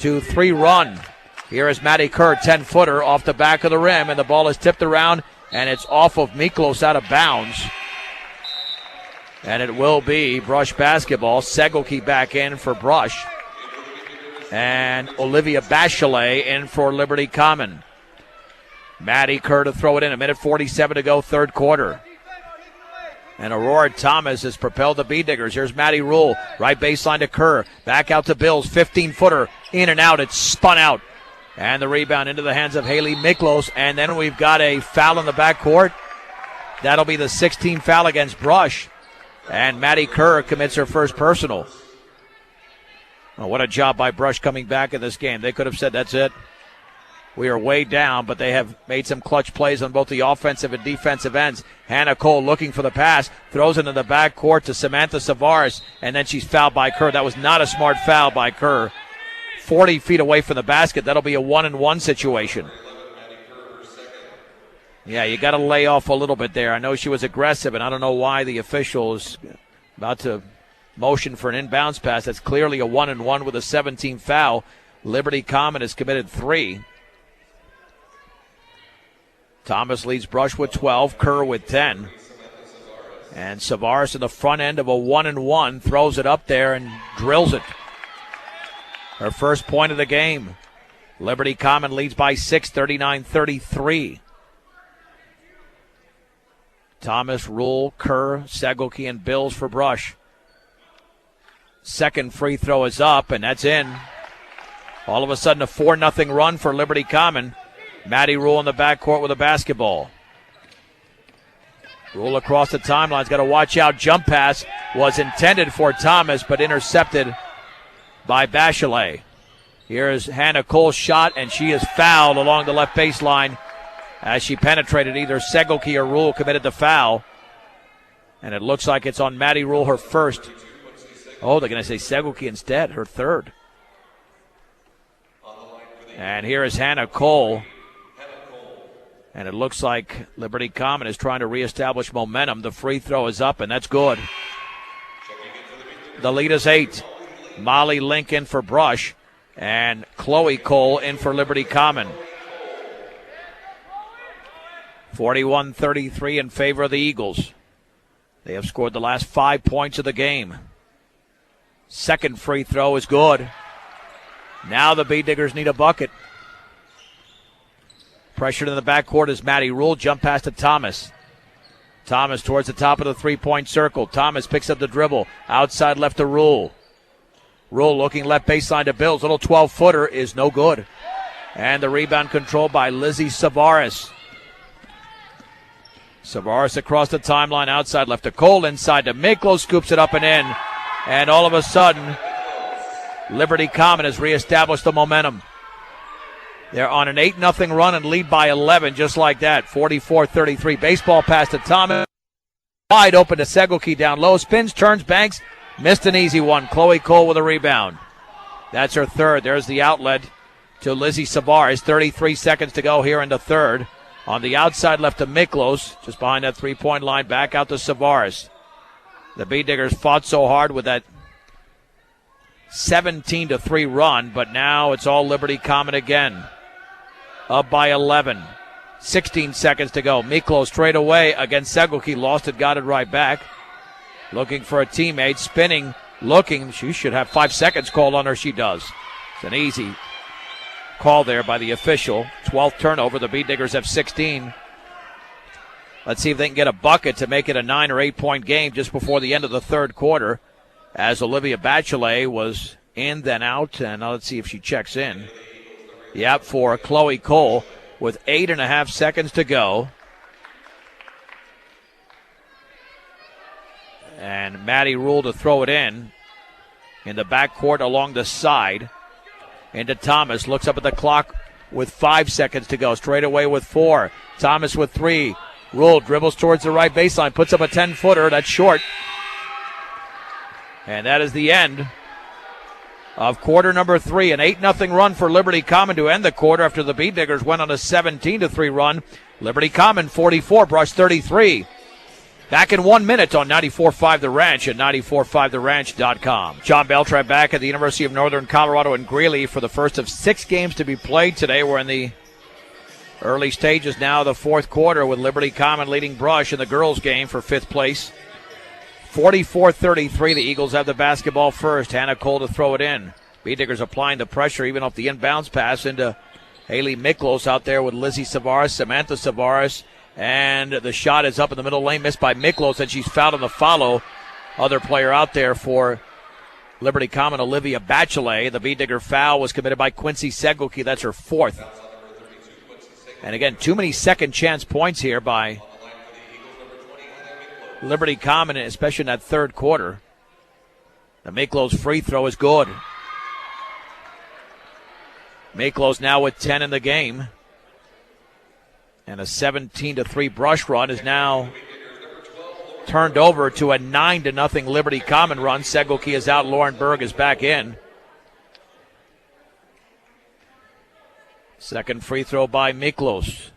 to 3 run. Here is Maddie Kerr, 10-footer off the back of the rim, and the ball is tipped around, and it's off of Miklos out of bounds. And it will be Brush basketball. Segelke back in for Brush. And Olivia Bachelet in for Liberty Common. Maddie Kerr to throw it in. 1:47 to go, third quarter. And Aurora Thomas has propelled the B-Diggers. Here's Maddie Rule. Right baseline to Kerr. Back out to Bills. 15-footer. In and out. It's spun out. And the rebound into the hands of Haley Miklos. And then we've got a foul in the backcourt. That'll be the 16th foul against Brush. And Maddie Kerr commits her first personal. Well, what a job by Brush coming back in this game. They could have said, that's it. We are way down, but they have made some clutch plays on both the offensive and defensive ends. Hannah Cole looking for the pass, throws it in the backcourt to Samantha Savares, and then she's fouled by Kerr. That was not a smart foul by Kerr. 40 feet away from the basket. That'll be a 1-and-1 situation. Yeah, you got to lay off a little bit there. I know she was aggressive, and I don't know why the official is about to motion for an inbounds pass. That's clearly a 1-and-1 with a 17th foul. Liberty Common has committed 3. Thomas leads Brush with 12, Kerr with 10. And Savares in the front end of a 1-and-1 throws it up there and drills it. Her first point of the game. Liberty Common leads by 6, 39-33. Thomas, Rule, Kerr, Segelke, and Bills for Brush. Second free throw is up, and that's in. All of a sudden, a 4-0 run for Liberty Common. Maddie Rule in the backcourt with a basketball. Rule across the timeline's got to watch out. Jump pass was intended for Thomas, but intercepted by Bachelet. Here is Hannah Cole's shot, and she is fouled along the left baseline as she penetrated. Either Segelke or Rule committed the foul. And it looks like it's on Maddie Rule, her first. Oh, they're going to say Segelke instead, her third. And here is Hannah Cole. And it looks like Liberty Common is trying to reestablish momentum. The free throw is up, and that's good. The lead is 8. Molly Link in for Brush, and Chloe Cole in for Liberty Common. 41-33 in favor of the Eagles. They have scored the last 5 points of the game. Second free throw is good. Now the B-Diggers need a bucket. Pressured in the backcourt is Maddie Rule. Jump pass to Thomas. Thomas towards the top of the three-point circle. Thomas picks up the dribble. Outside left to Rule. Rule looking left baseline to Bills. Little 12-footer is no good. And the rebound controlled by Lizzie Savares. Savares across the timeline. Outside left to Cole. Inside to Miklos. Scoops it up and in. And all of a sudden, Liberty Common has reestablished the momentum. They're on an 8-0 run and lead by 11, just like that. 44-33. Baseball pass to Thomas. Wide open to Segelke down low. Spins, turns, banks. Missed an easy one. Chloe Cole with a rebound. That's her third. There's the outlet to Lizzie Savares. 33 seconds to go here in the third. On the outside left to Miklos, just behind that three-point line. Back out to Savares. The B-Diggers fought so hard with that 17-3 run, but now it's all Liberty Common again. Up by 11. 16 seconds to go. Miklos straight away against Segelke. Lost it, got it right back. Looking for a teammate. Spinning, looking. She should have 5 seconds called on her. She does. It's an easy call there by the official. 12th turnover. The B-Diggers have 16. Let's see if they can get a bucket to make it a 9 or 8 point game just before the end of the third quarter. As Olivia Bachelet was in, then out. And now let's see if she checks in. Yep, for Chloe Cole with 8.5 seconds to go. And Maddie Rule to throw it in the backcourt along the side. Into Thomas. Looks up at the clock with 5 seconds to go. Straight away with 4. Thomas with 3. Rule dribbles towards the right baseline. Puts up a 10-footer. That's short. And that is the end of quarter number 3. An 8-0 run for Liberty Common to end the quarter after the B-Diggers went on a 17-3 run. Liberty Common 44, Brush 33. Back in 1 minute on 94.5 The Ranch at 94.5theranch.com. John Beltran back at the University of Northern Colorado in Greeley for the first of 6 games to be played today. We're in the early stages now, the fourth quarter, with Liberty Common leading Brush in the girls' game for 5th place. 44-33, the Eagles have the basketball first. Hannah Cole to throw it in. Bee-Diggers applying the pressure even off the inbounds pass into Haley Miklos out there with Lizzie Savaris, Samantha Savaris. And the shot is up in the middle lane, missed by Miklos, and she's fouled on the follow. Other player out there for Liberty Common, Olivia Bachelet. The Bee-Digger foul was committed by Quincy Seguki. That's her 4th. And again, too many second chance points here by Liberty Common, especially in that third quarter. The Miklos free throw is good. Miklos now with 10 in the game. And a 17-3 Brush run is now turned over to a 9-0 Liberty Common run. Seguki is out. Lauren Berg is back in. Second free throw by Miklos.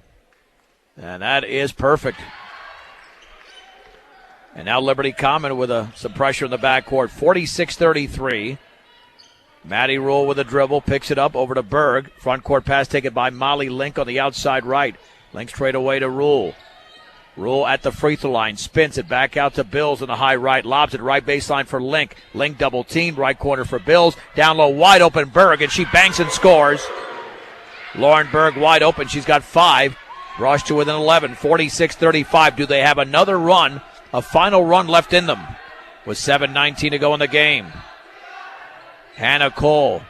And that is perfect. And now Liberty Common with some pressure in the backcourt. 46-33. Maddie Rule with a dribble. Picks it up over to Berg. Front court pass taken by Molly Link on the outside right. Link straight away to Rule. Rule at the free throw line. Spins it back out to Bills in the high right. Lobs it right baseline for Link. Link double teamed. Right corner for Bills. Down low wide open Berg. And she banks and scores. Lauren Berg wide open. She's got 5. Brush to within 11. 46-35. Do they have another run? A final run left in them. With 7:19 to go in the game. Hannah Cole.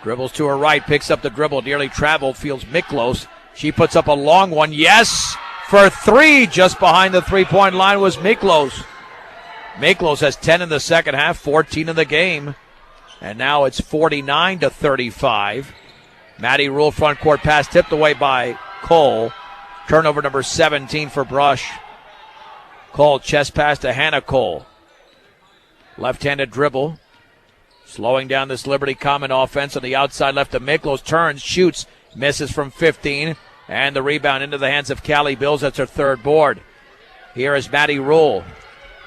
Dribbles to her right, picks up the dribble, nearly traveled, fields Miklos. She puts up a long one. Yes, for 3, just behind the three-point line was Miklos. Miklos has 10 in the second half, 14 in the game. And now it's 49-35. Maddie Rule front court pass tipped away by Cole. Turnover number 17 for Brush. Cole chest pass to Hannah Cole. Left-handed dribble. Slowing down this Liberty Common offense on the outside left to Miklos. Turns, shoots, misses from 15. And the rebound into the hands of Callie Bills. That's her 3rd board. Here is Maddie Rule.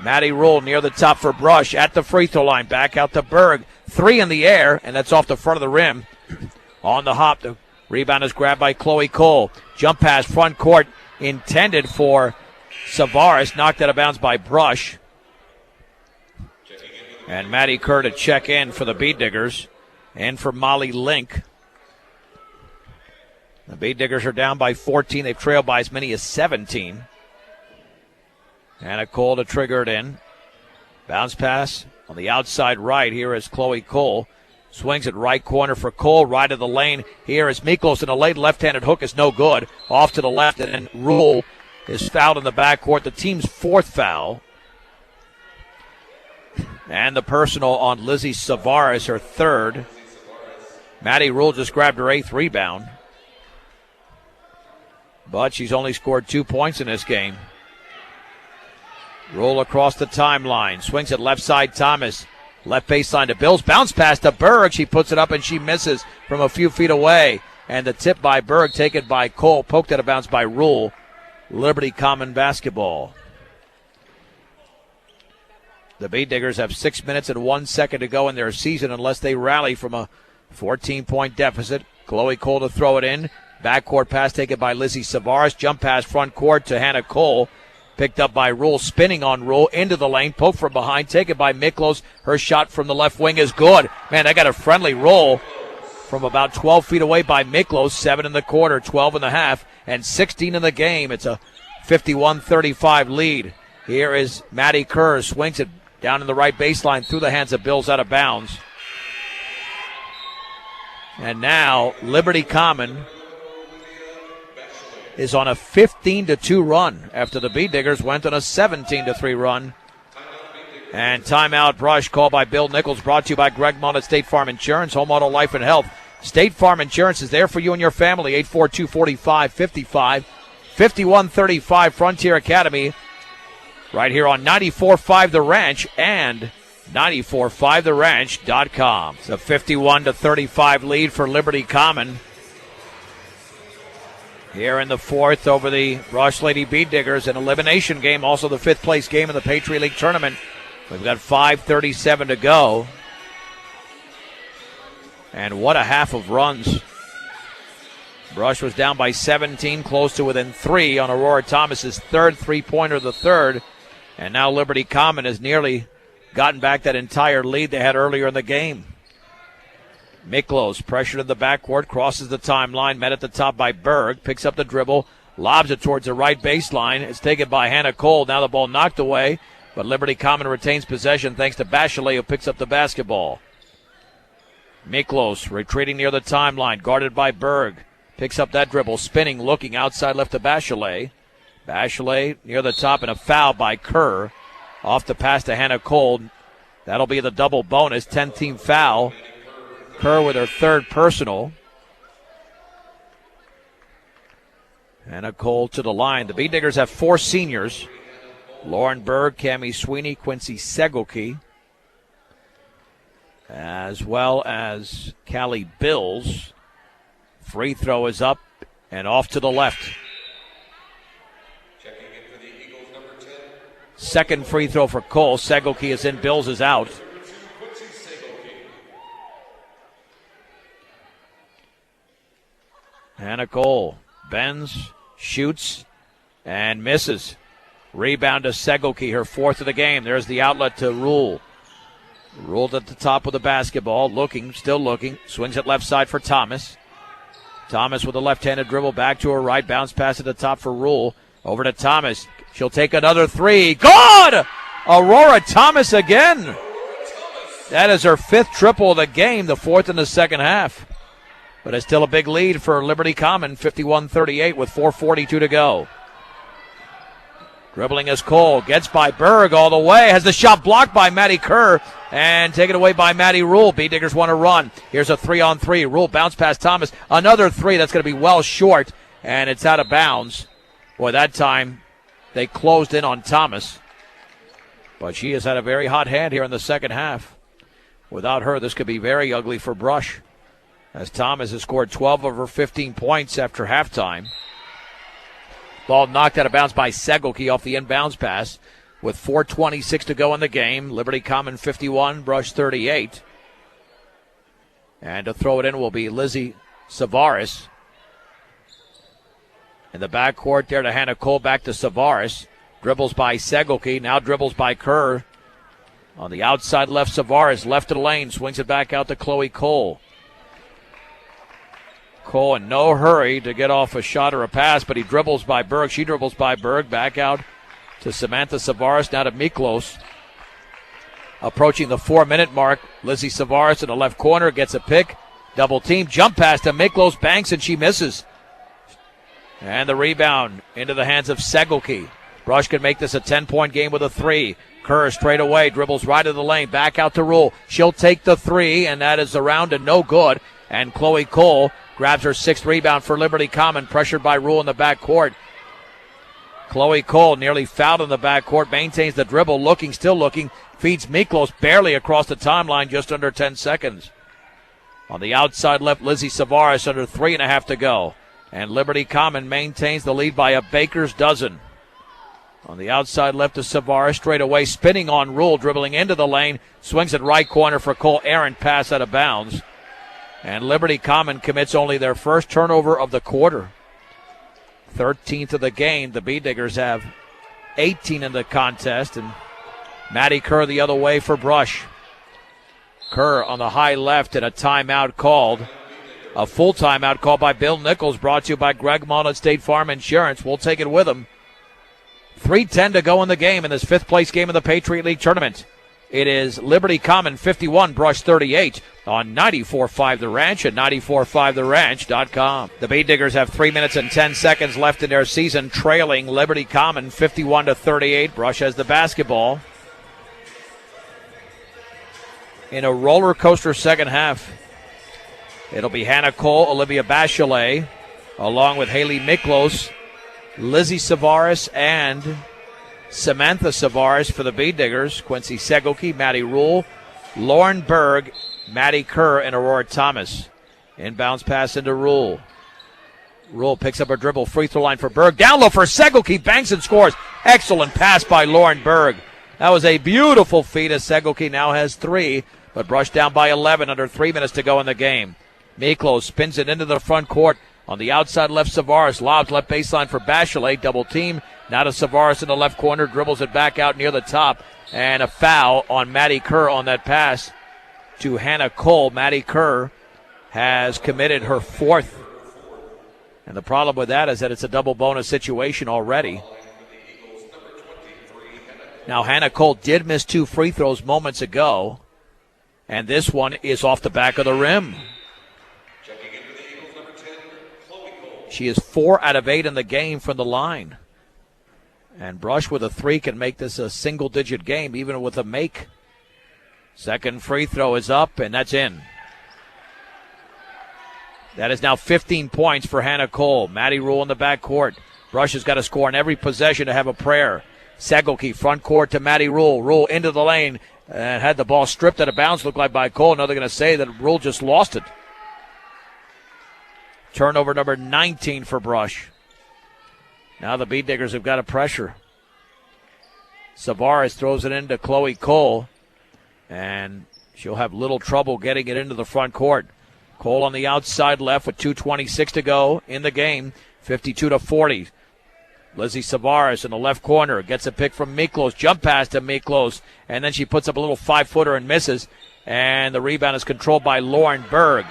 Maddie Rule near the top for Brush at the free throw line. Back out to Berg. 3 in the air, and that's off the front of the rim. On the hop, the rebound is grabbed by Chloe Cole. Jump pass front court intended for Savaris. Knocked out of bounds by Brush. And Maddie Kerr to check in for the Bee-Diggers and for Molly Link. The Bee-Diggers are down by 14. They've trailed by as many as 17. Hannah Cole to trigger it in. Bounce pass on the outside right. Here is Chloe Cole. Swings it right corner for Cole. Right of the lane. Here is Miklos, and a late left-handed hook is no good. Off to the left, and Rule is fouled in the backcourt. The team's 4th foul. And the personal on Lizzie Savaris, her 3rd. Maddie Rule just grabbed her 8th rebound. But she's only scored 2 points in this game. Rule across the timeline. Swings it left side Thomas. Left baseline to Bills. Bounce pass to Berg. She puts it up and she misses from a few feet away. And the tip by Berg taken by Cole. Poked out of bounds by Rule. Liberty Common basketball. The Bee-Diggers have 6 minutes and 1 second to go in their season unless they rally from a 14-point deficit. Chloe Cole to throw it in. Backcourt pass taken by Lizzie Savaris. Jump pass front court to Hannah Cole. Picked up by Rule. Spinning on Rule. Into the lane. Poke from behind. Taken by Miklos. Her shot from the left wing is good. Man, I got a friendly roll from about 12 feet away by Miklos. 7 in the quarter. 12 in the half. And 16 in the game. It's a 51-35 lead. Here is Maddie Kerr. Swings it down in the right baseline through the hands of Bills out of bounds. And now Liberty Common is on a 15-2 run after the Bee-Diggers went on a 17-3 run. And timeout Brush called by Bill Nichols, brought to you by Greg Mullet State Farm Insurance, Home Auto Life and Health. State Farm Insurance is there for you and your family. 842-4555, 51-35 Frontier Academy. Right here on 94.5 The Ranch and 94.5theranch.com. It's a 51-35 lead for Liberty Common. here in the fourth over the Brush Lady Bead Diggers, an elimination game, also the fifth place game in the Patriot League Tournament. We've got 5:37 to go. And what a half of runs. Brush was down by 17, close to within 3 on Aurora Thomas's third three-pointer of the third. And now Liberty Common has nearly gotten back that entire lead they had earlier in the game. Miklos pressured in the backcourt, crosses the timeline, met at the top by Berg, picks up the dribble, lobs it towards the right baseline. It's taken by Hannah Cole. Now the ball knocked away, but Liberty Common retains possession thanks to Bachelet, who picks up the basketball. Miklos retreating near the timeline, guarded by Berg. Picks up that dribble, spinning, looking outside left to Bachelet. Bachelet near the top, and a foul by Kerr. Off the pass to Hannah Cole. That'll be the double bonus, 10th team foul. Kerr with her third personal. Hannah Cole to the line. The Bead Diggers have 4 seniors. Lauren Berg, Cammie Sweeney, Quincy Segelke, as well as Callie Bills. Free throw is up and off to the left. Checking in for the Eagles, number 10. Second free throw for Cole. Segelke is in, Bills is out. Hannah Cole bends, shoots, and misses. Rebound to Segelke, her fourth of the game. There's the outlet to Rule. Ruled at the top with the basketball, looking, still looking. Swings it left side for Thomas. Thomas with a left-handed dribble back to her right. Bounce pass at the top for Rule. Over to Thomas. She'll take another three. Good! Aurora Thomas again. That is her 5th triple of the game, the 4th in the second half. But it's still a big lead for Liberty Common, 51-38 with 4:42 to go. Dribbling is Cole, gets by Berg all the way, has the shot blocked by Maddie Kerr, and taken away by Maddie Rule. Bead Diggers want to run. Here's a 3-on-3. Rule bounce past Thomas. Another 3 that's going to be well short, and it's out of bounds. Boy, that time they closed in on Thomas. But she has had a very hot hand here in the second half. Without her, this could be very ugly for Brush, as Thomas has scored 12 of her 15 points after halftime. Ball knocked out of bounds by Segelke off the inbounds pass with 4:26 to go in the game. Liberty Common 51, Brush 38. And to throw it in will be Lizzie Savaris. In the backcourt there to Hannah Cole, back to Savaris. Dribbles by Segelke, now dribbles by Kerr. On the outside left, Savaris, left of the lane, swings it back out to Chloe Cole. Cole in no hurry to get off a shot or a pass, but he dribbles by Berg. She dribbles by Berg, back out to Samantha Savaris, now to Miklos. Approaching the 4-minute mark, Lizzie Savaris in the left corner gets a pick. Double team, jump pass to Miklos, banks, and she misses. And the rebound into the hands of Segelke. Brush can make this a 10-point game with a 3. Kerr straight away, dribbles right of the lane, back out to Rule. She'll take the 3, and that is around and no good. And Chloe Cole grabs her 6th rebound for Liberty Common, pressured by Rule in the backcourt. Chloe Cole nearly fouled in the backcourt, maintains the dribble, looking, still looking, feeds Miklos barely across the timeline, just under 10 seconds. On the outside left, Lizzie Savaris under 3.5 to go. And Liberty Common maintains the lead by a baker's dozen. On the outside left to Savaris, straight away, spinning on Rule, dribbling into the lane, swings it right corner for Cole. Errant pass out of bounds. And Liberty Common commits only their first turnover of the quarter. 13th of the game. The Bead Diggers have 18 in the contest. And Maddie Kerr the other way for Brush. Kerr on the high left and a timeout called. A full timeout called by Bill Nichols, brought to you by Greg Mullen State Farm Insurance. We'll take it with him. 3:10 to go in the game in this 5th place game of the Patriot League Tournament. It is Liberty Common 51, Brush 38 on 94.5 The Ranch at 94.5theranch.com. The Bead Diggers have 3 minutes and 10 seconds left in their season, trailing Liberty Common 51-38. Brush has the basketball. In a roller coaster second half, it'll be Hannah Cole, Olivia Bachelet, along with Haley Miklos, Lizzie Savaris, and Samantha Savaris for the Bead Diggers. Quincy Segelke, Maddie Rule, Lauren Berg, Maddie Kerr, and Aurora Thomas. Inbounds pass into Rule. Rule picks up her dribble, free throw line for Berg. Down low for Segelke, banks and scores. Excellent pass by Lauren Berg. That was a beautiful feed as Segelke now has 3, but brushed down by 11 under 3 minutes to go in the game. Miklos spins it into the front court. On the outside left, Savaris lobs left baseline for Bachelet, double team. Now to Savaris in the left corner, dribbles it back out near the top. And a foul on Maddie Kerr on that pass to Hannah Cole. Maddie Kerr has committed her 4th. And the problem with that is that it's a double bonus situation already. Now, Hannah Cole did miss 2 free throws moments ago. And this one is off the back of the rim. She is 4 out of 8 in the game from the line. And Brush with a 3 can make this a single-digit game, even with a make. Second free throw is up, and that's in. That is now 15 points for Hannah Cole. Maddie Rule in the backcourt. Brush has got to score on every possession to have a prayer. Segelke, front court to Maddie Rule. Rule into the lane and had the ball stripped out of bounds, looked like by Cole. Now they're going to say that Rule just lost it. Turnover number 19 for Brush. Now the Beat Diggers have got to pressure. Savaris throws it into Chloe Cole, and she'll have little trouble getting it into the front court. Cole on the outside left with 2:26 to go in the game, 52-40. Lizzie Savaris in the left corner gets a pick from Miklos, jump pass to Miklos, and then she puts up a little 5-footer and misses, and the rebound is controlled by Lauren Berg.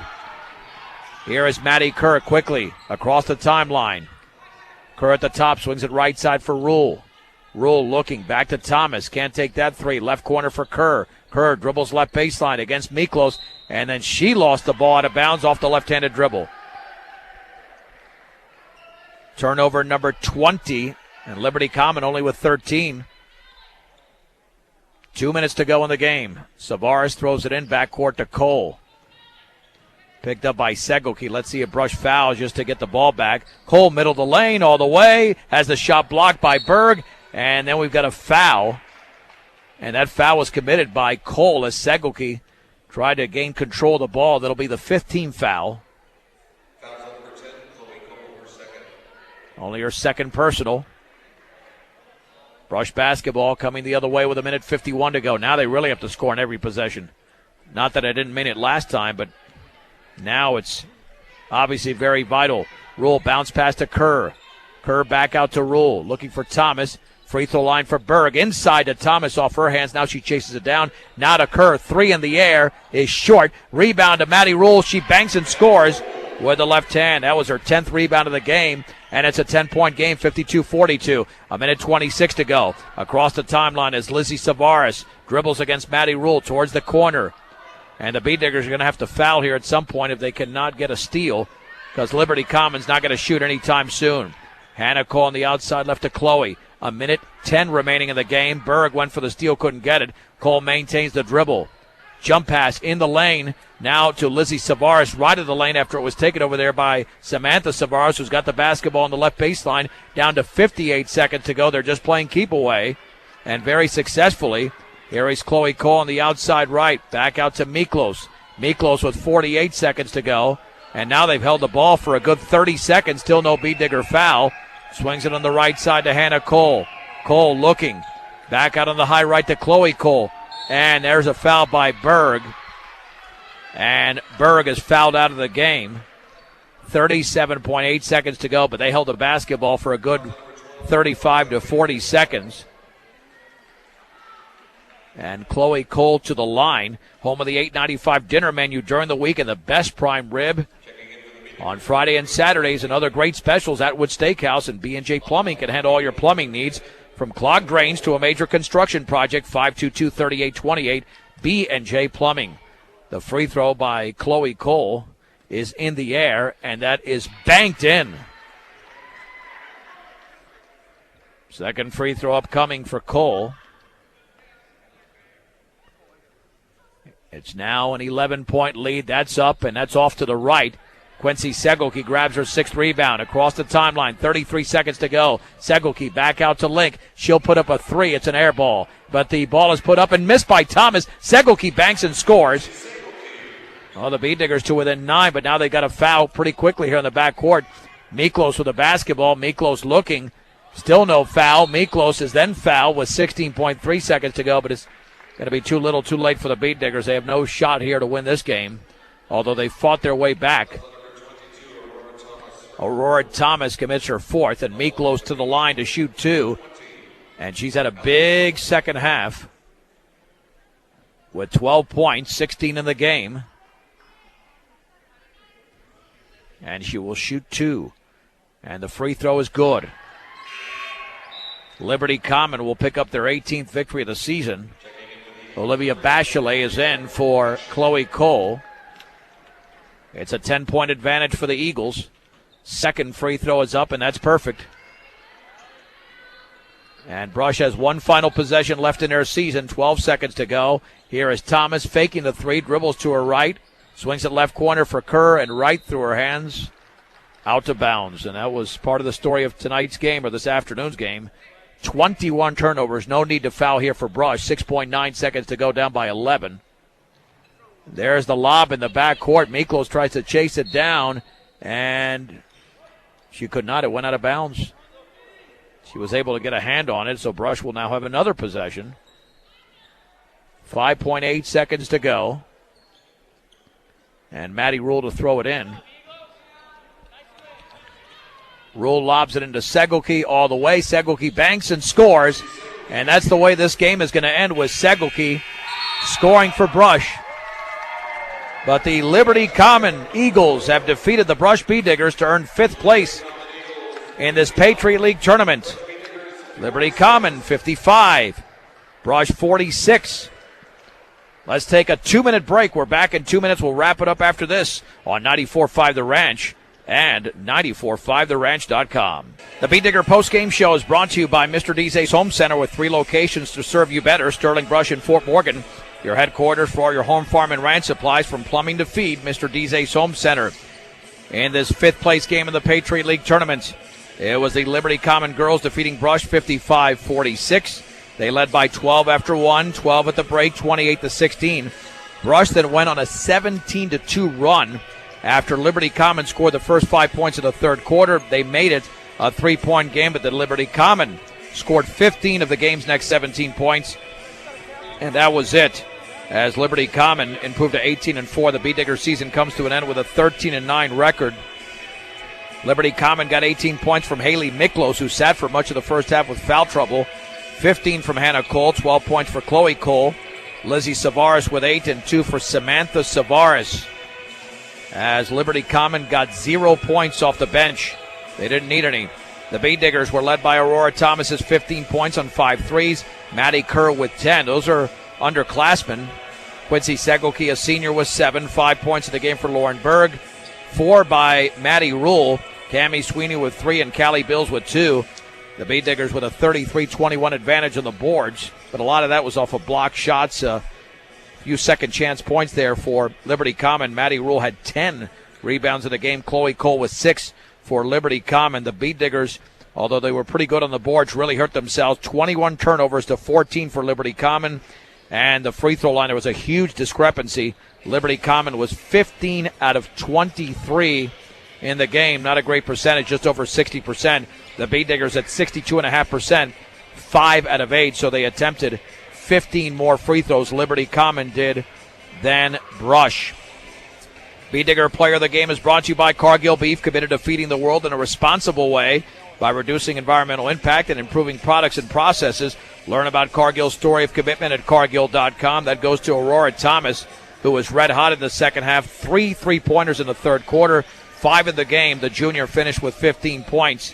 Here is Maddie Kerr quickly across the timeline. Kerr at the top, swings it right side for Rule. Rule looking back to Thomas, can't take that 3. Left corner for Kerr. Kerr dribbles left baseline against Miklos, and then she lost the ball out of bounds off the left-handed dribble. Turnover number 20, and Liberty Common only with 13. 2 minutes to go in the game. Savaris throws it in backcourt to Cole. Picked up by Segelke. Let's see a Brush foul just to get the ball back. Cole middle of the lane all the way. Has the shot blocked by Berg. And then we've got a foul. And that foul was committed by Cole as Segelke tried to gain control of the ball. That'll be the 15th foul. Foul number 10, Chloe Cole, her second. Only her second personal. Brush basketball coming the other way with 1:51 to go. Now they really have to score on every possession. Not that I didn't mean it last time, but now it's obviously very vital. Rule bounce pass to Kerr. Kerr back out to Rule. Looking for Thomas. Free throw line for Berg. Inside to Thomas off her hands. Now she chases it down. Now to Kerr. 3 in the air is short. Rebound to Maddie Rule. She banks and scores with the left hand. That was her 10th rebound of the game. And it's a 10-point game, 52-42. 1:26 to go. Across the timeline is Lizzie Savaris. Dribbles against Maddie Rule towards the corner. And the Beat Diggers are going to have to foul here at some point if they cannot get a steal, because Liberty Common's not going to shoot anytime soon. Hannah Cole on the outside left to Chloe. 1:10 remaining in the game. Berg went for the steal, couldn't get it. Cole maintains the dribble. Jump pass in the lane. Now to Lizzie Savaris, right of the lane after it was taken over there by Samantha Savaris, who's got the basketball on the left baseline. Down to 58 seconds to go. They're just playing keep away, and very successfully. Here is Chloe Cole on the outside right. Back out to Miklos. Miklos with 48 seconds to go. And now they've held the ball for a good 30 seconds. Still no Beat Digger foul. Swings it on the right side to Hannah Cole. Cole looking. Back out on the high right to Chloe Cole. And there's a foul by Berg. And Berg is fouled out of the game. 37.8 seconds to go, but they held the basketball for a good 35 to 40 seconds. And Chloe Cole to the line, home of the $8.95 dinner menu during the week and the best prime rib on Friday and Saturdays, and other great specials at Wood Steakhouse. And B&J Plumbing can handle all your plumbing needs, from clogged drains to a major construction project. 522-3828, B&J Plumbing. The free throw by Chloe Cole is in the air, and that is banked in. Second free throw upcoming for Cole. It's now an 11-point lead. That's up, and that's off to the right. Quincy Segelke grabs her 6th rebound across the timeline. 33 seconds to go. Segelke back out to Link. She'll put up a 3. It's an air ball, but the ball is put up and missed by Thomas. Segelke banks and scores. Oh, the Beat Diggers to within 9, but now they got a foul pretty quickly here in the backcourt. Miklos with the basketball. Miklos looking. Still no foul. Miklos is then fouled with 16.3 seconds to go, but it's going to be too little, too late for the Beat Diggers. They have no shot here to win this game, although they fought their way back. Aurora Thomas commits her fourth, and Miklos to the line to shoot two. And she's had a big second half with 12 points, 16 in the game. And she will shoot two. And the free throw is good. Liberty Common will pick up their 18th victory of the season. Olivia Bachelet is in for Chloe Cole. It's a 10-point advantage for the Eagles. Second free throw is up, and that's perfect. And Brush has one final possession left in their season, 12 seconds to go. Here is Thomas faking the three, dribbles to her right, swings it left corner for Kerr, and right through her hands, out of bounds. And that was part of the story of tonight's game, or this afternoon's game. 21 turnovers, no need to foul here for Brush. 6.9 seconds to go, down by 11. There's the lob in the backcourt. Miklos tries to chase it down, and she could not. It went out of bounds. She was able to get a hand on it, so Brush will now have another possession. 5.8 seconds to go. And Maddie Rule to throw it in. Rule lobs it into Segelke all the way. Segelke banks and scores. And that's the way this game is going to end, with Segelke scoring for Brush. But the Liberty Common Eagles have defeated the Brush Bee Diggers to earn 5th place in this Patriot League Tournament. Liberty Common 55, Brush 46. Let's take a 2-minute break. We're back in 2 minutes. We'll wrap it up after this on 94.5 The Ranch and 94.5theranch.com. The Bee Digger postgame show is brought to you by Mr. D's Home Center, with 3 locations to serve you better: Sterling, Brush, and Fort Morgan. Your headquarters for all your home, farm, and ranch supplies, from plumbing to feed. Mr. D's Home Center. In this 5th place game of the Patriot League Tournament, it was the Liberty Common girls defeating Brush 55-46. They led by 12 after 1, 12 at the break, 28-16. Brush then went on a 17-2 run after Liberty Common scored the first 5 points of the third quarter. They made it a 3-point game, but the Liberty Common scored 15 of the game's next 17 points. And that was it, as Liberty Common improved to 18-4. The Bee Digger season comes to an end with a 13-9 record. Liberty Common got 18 points from Haley Miklos, who sat for much of the first half with foul trouble. 15 from Hannah Cole, 12 points for Chloe Cole. Lizzie Savaris with 8, and 2 for Samantha Savaris. As Liberty Common got 0 points off the bench. They didn't need any. The Bee Diggers were led by Aurora Thomas's 15 points on 5 threes. Maddie Kerr with 10. Those are underclassmen. Quincy Segelke, a senior, with 7. 5 points in the game for Lauren Berg. 4 by Maddie Rule. Cammie Sweeney with 3 and Callie Bills with 2. The Bee Diggers with a 33-21 advantage on the boards, but a lot of that was off of block shots. A few second chance points there for Liberty Common. Maddie Rule had 10 rebounds in the game. Chloe Cole with 6 for Liberty Common. The Bee Diggers, although they were pretty good on the boards, really hurt themselves. 21 turnovers to 14 for Liberty Common. And the free throw line, there was a huge discrepancy. Liberty Common was 15 out of 23 in the game. Not a great percentage, just over 60%. The Bee Diggers at 62.5%, 5 out of 8. So they attempted 15 more free throws, Liberty Common did, than Brush. Bee Digger Player of the Game is brought to you by Cargill Beef, committed to feeding the world in a responsible way by reducing environmental impact and improving products and processes. Learn about Cargill's story of commitment at Cargill.com. That goes to Aurora Thomas, who was red hot in the second half. 3 3-pointers in the third quarter, 5 in the game. The junior finished with 15 points,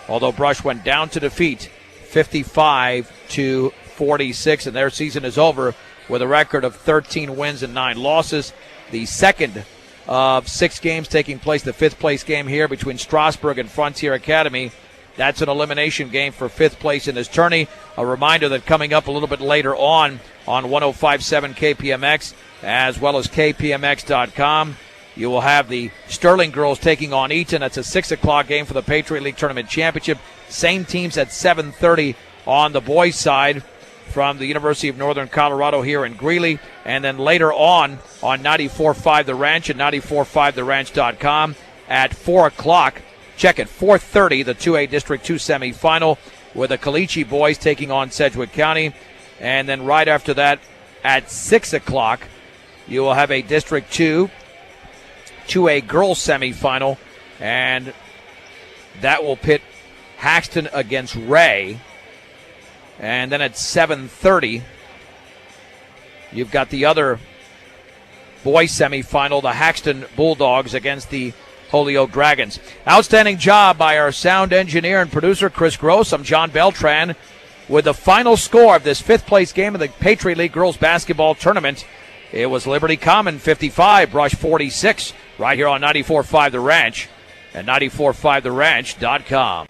although Brush went down to defeat 55-46, and their season is over with a record of 13 wins and 9 losses. The second of 6 games taking place, the 5th place game here between Strasburg and Frontier Academy. That's an elimination game for 5th place in this tourney. A reminder that coming up a little bit later on 105.7 KPMX, as well as KPMX.com, you will have the Sterling girls taking on Eaton. That's a 6 o'clock game for the Patriot League Tournament Championship. Same teams at 7:30 on the boys' side from the University of Northern Colorado here in Greeley. And then later on 94.5 The Ranch and 94.5theranch.com at 4 o'clock, check it, 4:30, the 2A District 2 semifinal with the Caliche boys taking on Sedgwick County. And then right after that at 6 o'clock, you will have a District 2 2A girls semifinal, and that will pit Haxton against Ray. And then at 7:30, you've got the other boys semifinal, the Haxton Bulldogs against the Holyoke Dragons. Outstanding job by our sound engineer and producer, Chris Gross. I'm John Beltran with the final score of this fifth-place game of the Patriot League Girls Basketball Tournament. It was Liberty Common 55, Brush 46, right here on 94.5 The Ranch and 94.5theranch.com.